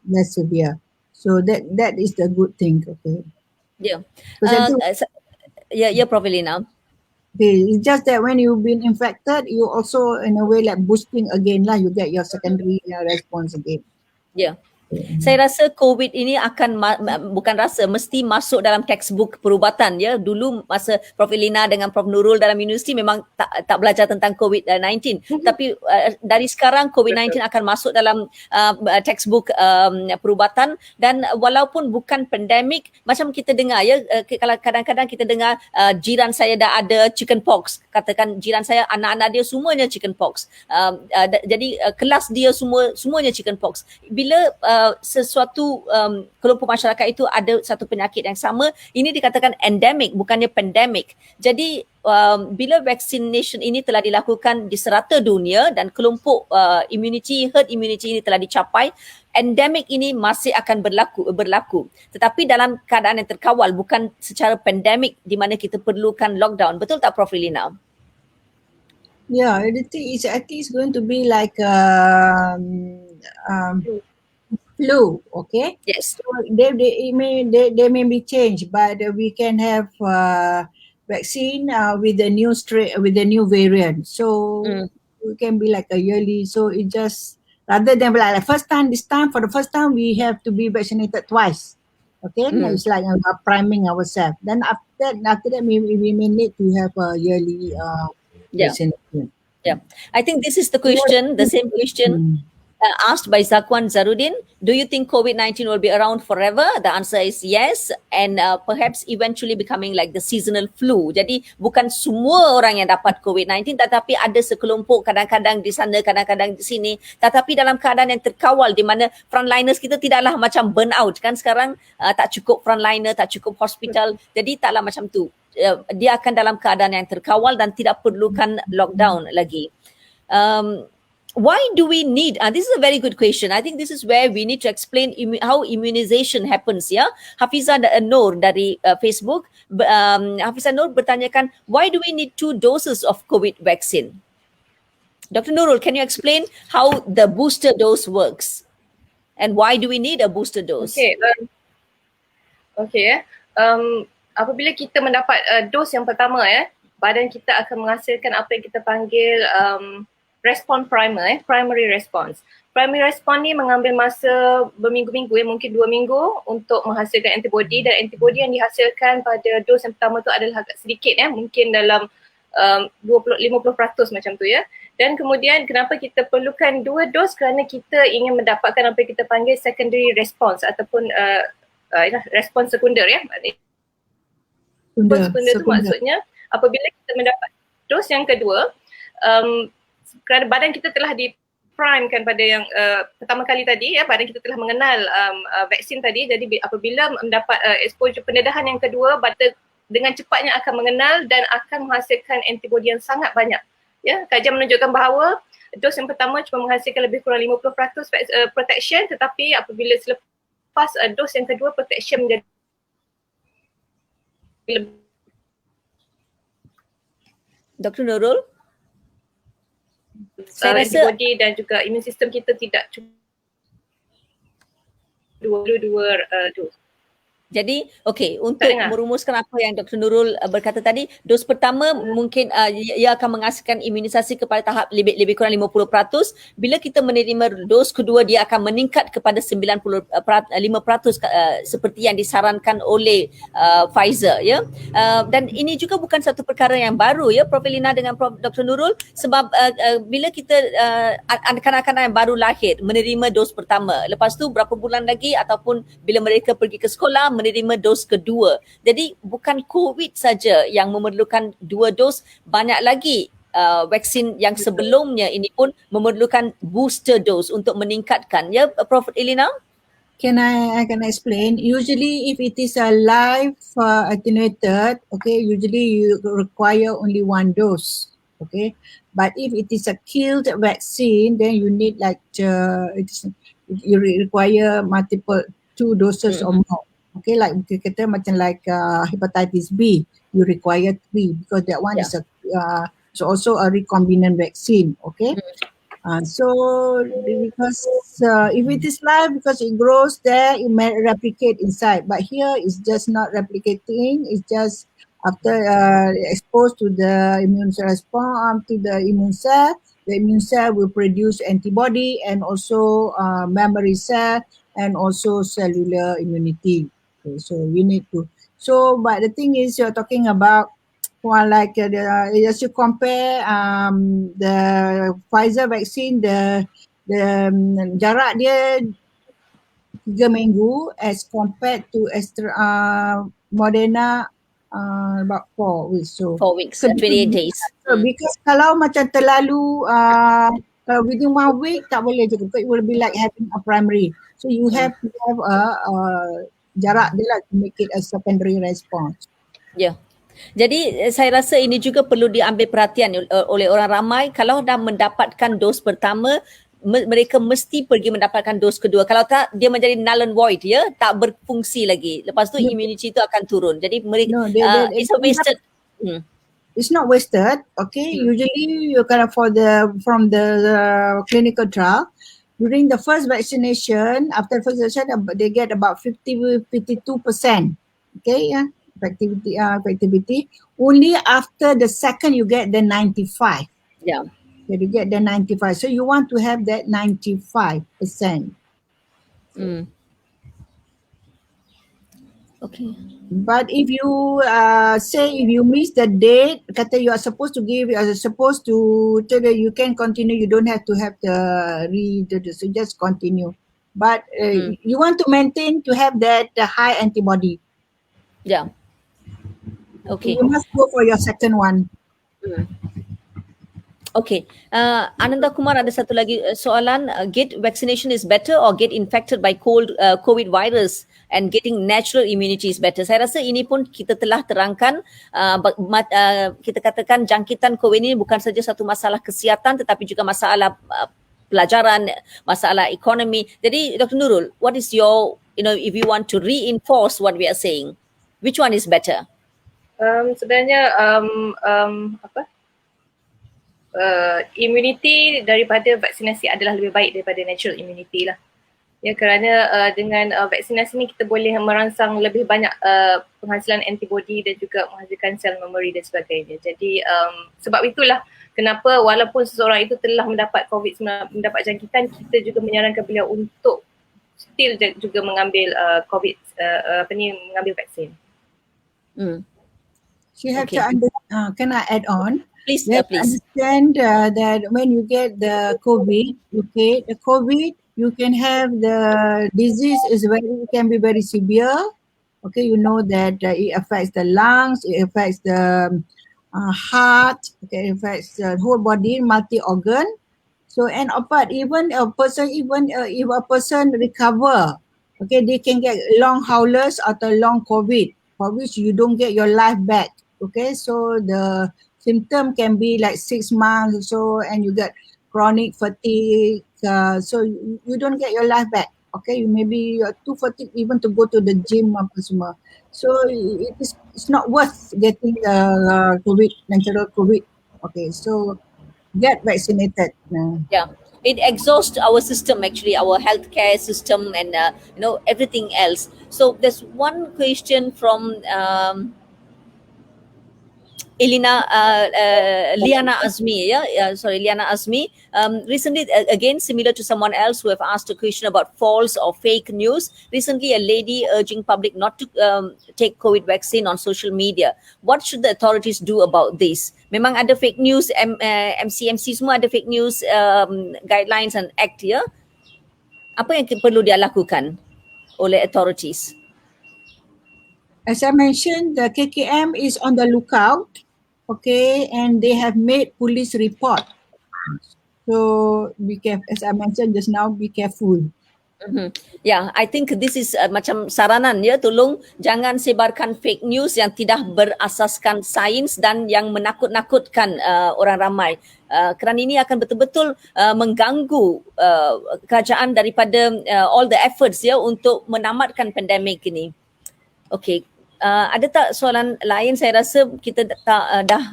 Less severe. So that is the good thing. Okay. Prof. Elina. Okay, it's just that when you've been infected, you also in a way like boosting again lah. You get your secondary response again. Saya rasa COVID ini akan mesti masuk dalam textbook perubatan ya. Dulu masa Prof. Elina dengan Prof. Nurul dalam universiti memang tak belajar tentang COVID-19. Tapi dari sekarang COVID-19 akan masuk dalam textbook perubatan, dan walaupun bukan pandemik, macam kita dengar ya, kalau kadang-kadang kita dengar jiran saya dah ada chicken pox. Katakan jiran saya, anak-anak dia semuanya chicken pox. Jadi kelas dia semuanya chicken pox. Bila sesuatu kelompok masyarakat itu ada satu penyakit yang sama, ini dikatakan endemik, bukannya pandemik. Jadi bila vaccination ini telah dilakukan di serata dunia dan kelompok herd immunity ini telah dicapai, endemik ini masih akan berlaku. Tetapi dalam keadaan yang terkawal, bukan secara pandemik di mana kita perlukan lockdown. Betul tak Prof. Elina? I think it's going to be like flu, okay? Yes. So they may be changed, but we can have vaccine with the new new variant. So it can be like a yearly. So it just rather than like for the first time we have to be vaccinated twice. Okay, it's like priming ourselves. Then after that we may need to have a yearly vaccination. I think this is the question, the same question asked by Zakwan Zarudin. Do you think COVID-19 will be around forever? The answer is yes, and perhaps eventually becoming like the seasonal flu. Jadi bukan semua orang yang dapat COVID-19, tetapi ada sekelompok, kadang-kadang di sana, kadang-kadang di sini, tetapi dalam keadaan yang terkawal, di mana frontliners kita tidaklah macam burn out kan sekarang, tak cukup frontliner, tak cukup hospital, jadi taklah macam tu. Dia akan dalam keadaan yang terkawal dan tidak perlukan lockdown lagi. Why do we need, this is a very good question. I think this is where we need to explain how immunization happens ya. Hafizah Nur dari Facebook, Hafizah Nur bertanyakan, why do we need 2 doses of COVID vaccine? Dr. Nurul, can you explain how the booster dose works? And why do we need a booster dose? Apabila kita mendapat dos yang pertama badan kita akan menghasilkan apa yang kita panggil respon primer, primary response. Primary response ni mengambil masa berminggu-minggu, mungkin 2 minggu untuk menghasilkan antibody, dan antibody yang dihasilkan pada dos yang pertama tu adalah agak sedikit mungkin dalam 50% macam tu ya. Dan kemudian kenapa kita perlukan 2 dos, kerana kita ingin mendapatkan apa yang kita panggil secondary response ataupun respon sekunder Sekunder tu maksudnya apabila kita mendapat dos yang kedua, kerana badan kita telah di-prime kan pada yang pertama kali tadi badan kita telah mengenal vaksin tadi. Jadi apabila mendapat exposure pendedahan yang kedua, badan dengan cepatnya akan mengenal dan akan menghasilkan antibody yang sangat banyak. Kajian menunjukkan bahawa dos yang pertama cuma menghasilkan lebih kurang 50% protection, tetapi apabila selepas dos yang kedua, protection menjadi Dr. Nurul? Saya rasa antibody dan juga imun sistem kita tidak cukup dua dos. Jadi untuk Tak dengar. merumuskan apa yang Dr. Nurul berkata tadi, dos pertama mungkin ia akan menghasilkan imunisasi kepada tahap lebih kurang 50%. Bila kita menerima dos kedua, dia akan meningkat kepada 95% seperti yang disarankan oleh Pfizer, ya. Dan ini juga bukan satu perkara yang baru, ya, Prof. Elina dengan Prof. Dr. Nurul, sebab bila kita kanak-kanak yang baru lahir menerima dos pertama, lepas tu berapa bulan lagi ataupun bila mereka pergi ke sekolah menerima dos kedua. Jadi bukan COVID saja yang memerlukan 2 dos, banyak lagi vaksin yang sebelumnya ini pun memerlukan booster dose untuk meningkatkan, ya, Prof. Elina? I can explain. Usually if it is a live attenuated, okay, usually you require only 1 dose, okay. But if it is a killed vaccine, then you need you require multiple 2 doses or more. Okay, like kita kata macam hepatitis B, you require 3 because that one is it's also a recombinant vaccine. Okay. So because if it is live, because it grows there, it may replicate inside. But here it's just not replicating. It's just after exposed to the immune response to the immune cell will produce antibody and also memory cell and also cellular immunity. Okay, so you need to. So, but the thing is, you're talking about as you compare the Pfizer vaccine, the jarak dia 3 minggu as compared to Moderna about 4 weeks. So 4 weeks, 28 days. So because kalau macam terlalu kalau within 1 week tak boleh juga, because it will be like having a primary. So you have to have a jarak dia lah to make it a secondary response. Ya. Jadi saya rasa ini juga perlu diambil perhatian oleh orang ramai. Kalau dah mendapatkan dos pertama, mereka mesti pergi mendapatkan dos kedua. Kalau tak, dia menjadi null and void, ya, tak berfungsi lagi. Lepas tu immunity itu akan turun. Jadi mereka it's a wasted. It's not wasted, okay. Usually you kind of from the clinical trial, during the first vaccination, after first vaccination, they get about 52%, okay, yeah, effectivity. Only after the second you get the 95. Yeah. So you get the 95. So you want to have that 95%. Okay. But if you say if you miss the date, kata you are supposed to tell that you can continue, you don't have to have so just continue. But you want to maintain to have that high antibody. Yeah. Okay. You must go for your second one. Okay. Ananda Kumar ada satu lagi soalan. Get vaccination is better or get infected by COVID virus and getting natural immunity is better? Saya rasa ini pun kita telah terangkan. Kita katakan jangkitan COVID ini bukan saja satu masalah kesihatan tetapi juga masalah pelajaran, masalah ekonomi. Jadi Dr. Nurul, what is your, if you want to reinforce what we are saying, which one is better? Sebenarnya immunity daripada vaksinasi adalah lebih baik daripada natural immunity lah. Ya, kerana dengan vaksinasi ni kita boleh merangsang lebih banyak penghasilan antibody dan juga menghasilkan sel memory dan sebagainya. Jadi sebab itulah kenapa walaupun seseorang itu telah mendapat COVID-19, mendapat jangkitan, kita juga menyarankan beliau untuk still juga mengambil mengambil vaksin. So you have to can I add on? Please, You have to please. understand that when you get the COVID, you can have the disease can be very severe. Okay, you know that it affects the lungs, it affects the heart, okay, it affects the whole body, multi-organ. So and apart, if a person recover, okay, they can get long haulers atau long COVID, for which you don't get your life back. Okay, so the symptom can be like 6 months or so, and you get chronic fatigue. So you don't get your life back. Okay, you maybe you're too fatigued even to go to the gym apa semua. So it's not worth getting the natural COVID. Okay, so get vaccinated. Yeah. it exhausts our system, actually, our healthcare system, and everything else. So there's one question from Liana Azmi, Liana Azmi. Recently, again, similar to someone else who have asked a question about false or fake news. Recently, a lady urging public not to take COVID vaccine on social media. What should the authorities do about this? Memang ada fake news, MCMC semua ada fake news guidelines and act, ya. Apa yang perlu dia lakukan oleh authorities? As I mentioned, the KKM is on the lookout, okay, and they have made police report. So be careful, as I mentioned just now, be careful. Yeah, I think this is macam saranan, ya, tolong jangan sebarkan fake news yang tidak berasaskan sains dan yang menakut-nakutkan orang ramai. Kerana ini akan betul-betul mengganggu kerajaan daripada all the efforts, ya, untuk menamatkan pandemik ini. Okay. Ada tak soalan lain? Saya rasa kita dah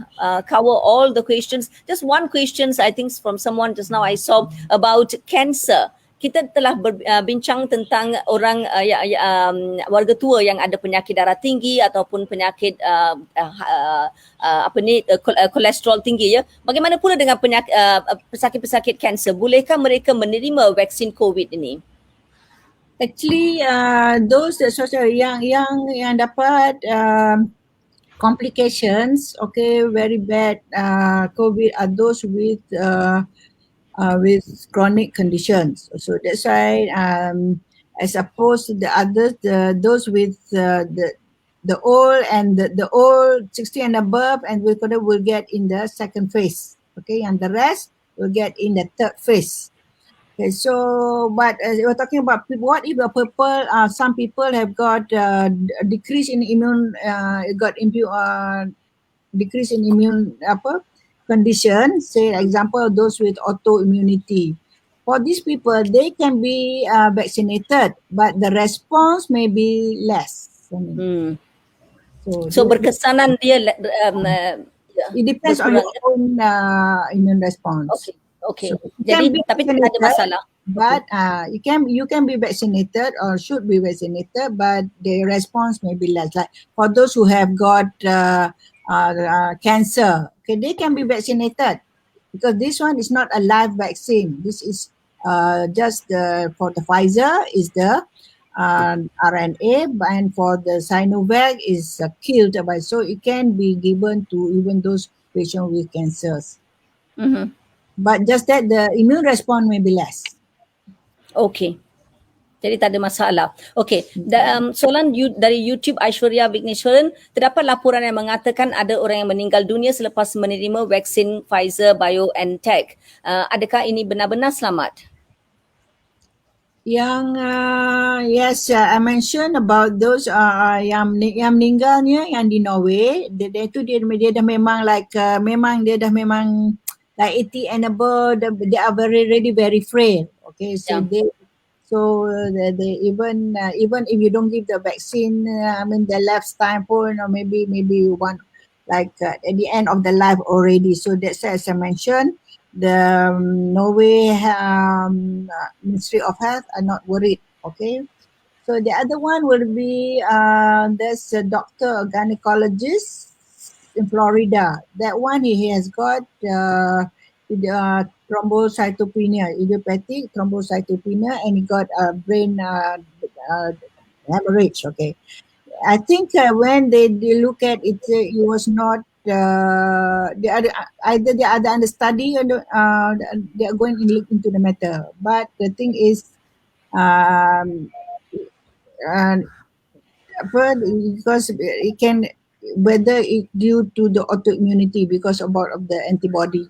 cover all the questions. Just one questions, I think, from someone just now I saw about cancer. Kita telah berbincang tentang orang warga tua yang ada penyakit darah tinggi ataupun penyakit kolesterol tinggi, ya. Bagaimana pula dengan pesakit-pesakit kanser? Bolehkah mereka menerima vaksin COVID ini? Actually, those yang dapat complications, okay, very bad COVID are those with chronic conditions. So that's why, as opposed to the others, those with the old and the old 60 and above, and will get in the second phase, okay, and the rest will get in the third phase. Okay, so but we're talking about what if some people have got a decrease in immune, decrease in immune condition, say example those with autoimmunity. For these people, they can be vaccinated, but the response may be less. So berkesanan dia it depends on your own immune response. Okay. So jadi tapi tidak ada masalah. But you can be vaccinated or should be vaccinated, but the response may be less. Like for those who have got cancer, okay, they can be vaccinated because this one is not a live vaccine. This is just for the Pfizer is the RNA, and for the Sinovac is killed by, so it can be given to even those patients with cancers. But just that the immune response may be less. Okay. Jadi tak ada masalah. Okay. Soalan dari YouTube Aishwarya Vigneswaran, terdapat laporan yang mengatakan ada orang yang meninggal dunia selepas menerima vaksin Pfizer BioNTech. Adakah ini benar-benar selamat? Yang yes, I mentioned about those yang meninggalnya yang di Norway, dia dah memang like like 80 and above, they are very frail. Okay, so Yeah. they even if you don't give the vaccine, I mean the lifetime point, or maybe one like at the end of the life already. So that's as I mentioned, the Norway Ministry of Health are not worried. Okay, so the other one will be there's a doctor, a gynecologist in Florida. That one he has got thrombocytopenia, idiopathic thrombocytopenia, and he got a brain hemorrhage. Okay, I think when they look at it, it was not either they are under study or they are going to look into the matter. But the thing is, because it can, whether it due to the autoimmunity because of the antibody,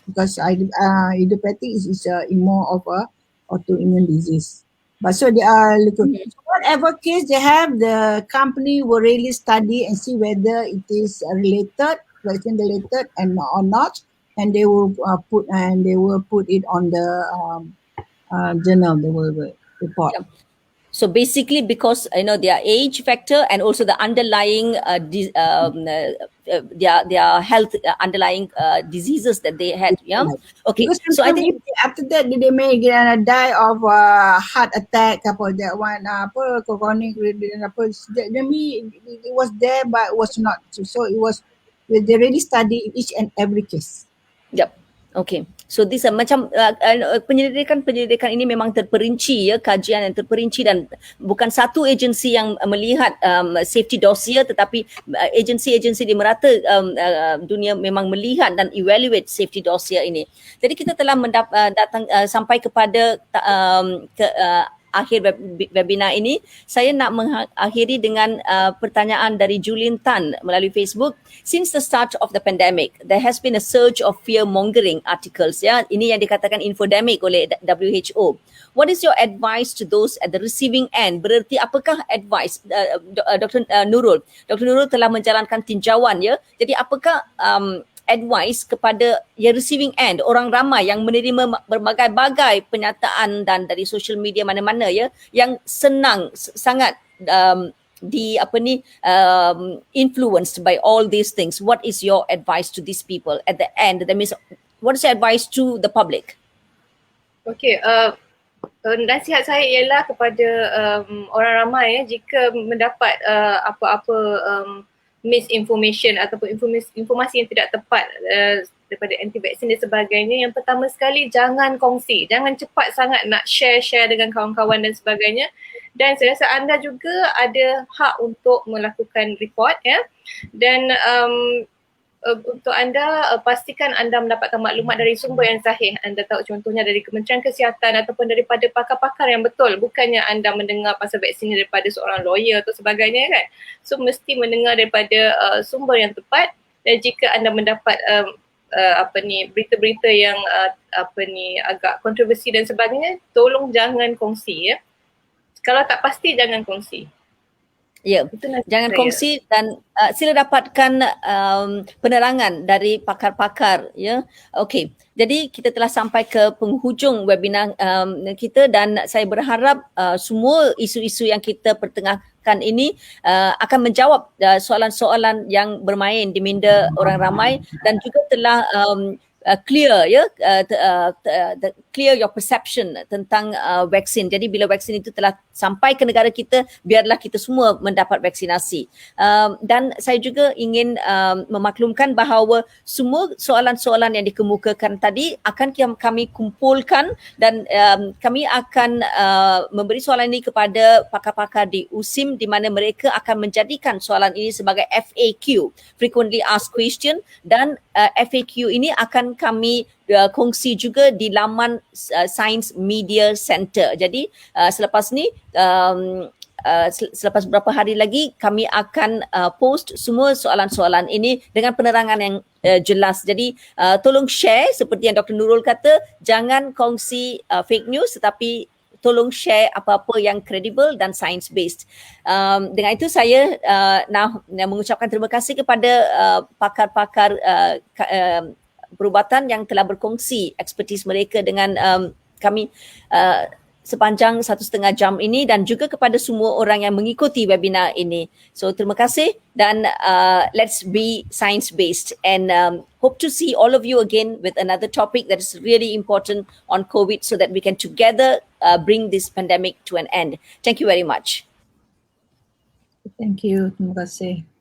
because idiopathic is more of a autoimmune disease. But so they are looking, whatever case they have, the company will really study and see whether it is related, vaccine related, and or not, and they will put it on the journal. They will report. Yeah. So basically, because their age factor and also the underlying their health underlying diseases that they had. Yeah. Okay. Because So I sometimes think after that they may die of heart attack apa that one apa chronic apa it was there but was not so it was they really study each and every case. Yep. Okay. So this macam penyelidikan ini memang terperinci ya, kajian yang terperinci dan bukan satu agensi yang melihat safety dossier tetapi agensi-agensi di merata dunia memang melihat dan evaluate safety dossier ini. Jadi kita telah datang sampai kepada akhir webinar ini. Saya nak mengakhiri dengan pertanyaan dari Julian Tan melalui Facebook. Since the start of the pandemic, there has been a surge of fear-mongering articles. Ya, ini yang dikatakan infodemic oleh WHO. What is your advice to those at the receiving end? Bererti apakah advice Dr. Nurul? Dr. Nurul telah menjalankan tinjauan ya. Jadi apakah advice kepada yang receiving end, orang ramai yang menerima berbagai-bagai penyataan dan dari social media mana-mana ya, yang sangat influenced by all these things. What is your advice to these people at the end? That means, what is your advice to the public? Okay, nasihat saya ialah kepada orang ramai jika mendapat apa-apa misinformation ataupun informasi yang tidak tepat daripada anti-vaksin dan sebagainya. Yang pertama sekali, jangan kongsi, jangan cepat sangat nak share dengan kawan-kawan dan sebagainya. Dan saya rasa anda juga ada hak untuk melakukan report ya. Dan untuk anda pastikan anda mendapatkan maklumat dari sumber yang sahih. Anda tahu contohnya dari Kementerian Kesihatan ataupun daripada pakar-pakar yang betul. Bukannya anda mendengar pasal vaksin daripada seorang lawyer atau sebagainya kan. So mesti mendengar daripada sumber yang tepat. Dan jika anda mendapat berita-berita yang agak kontroversi dan sebagainya, tolong jangan kongsi ya. Kalau tak pasti jangan kongsi. Ya, jangan kongsi dan sila dapatkan penerangan dari pakar-pakar ya. Okey. Jadi kita telah sampai ke penghujung webinar kita dan saya berharap semua isu-isu yang kita pertengahkan ini akan menjawab soalan-soalan yang bermain di minda orang ramai dan juga telah clear ya, clear your perception tentang vaksin. Jadi bila vaksin itu telah sampai ke negara kita, biarlah kita semua mendapat vaksinasi. Dan saya juga ingin memaklumkan bahawa semua soalan-soalan yang dikemukakan tadi akan kami kumpulkan dan kami akan memberi soalan ini kepada pakar-pakar di USIM di mana mereka akan menjadikan soalan ini sebagai FAQ, Frequently Asked Question, dan FAQ ini akan kami kongsi juga di laman Science Media Center. Jadi selepas ni selepas beberapa hari lagi kami akan post semua soalan-soalan ini dengan penerangan yang jelas. Jadi tolong share seperti yang Dr. Nurul kata, jangan kongsi fake news tetapi tolong share apa-apa yang kredibel dan science based. Dengan itu saya nak mengucapkan terima kasih kepada pakar-pakar perubatan yang telah berkongsi ekspertis mereka dengan kami sepanjang 1.5 jam ini dan juga kepada semua orang yang mengikuti webinar ini. So terima kasih dan let's be science based and hope to see all of you again with another topic that is really important on COVID so that we can together bring this pandemic to an end. Thank you very much. Thank you. Terima kasih.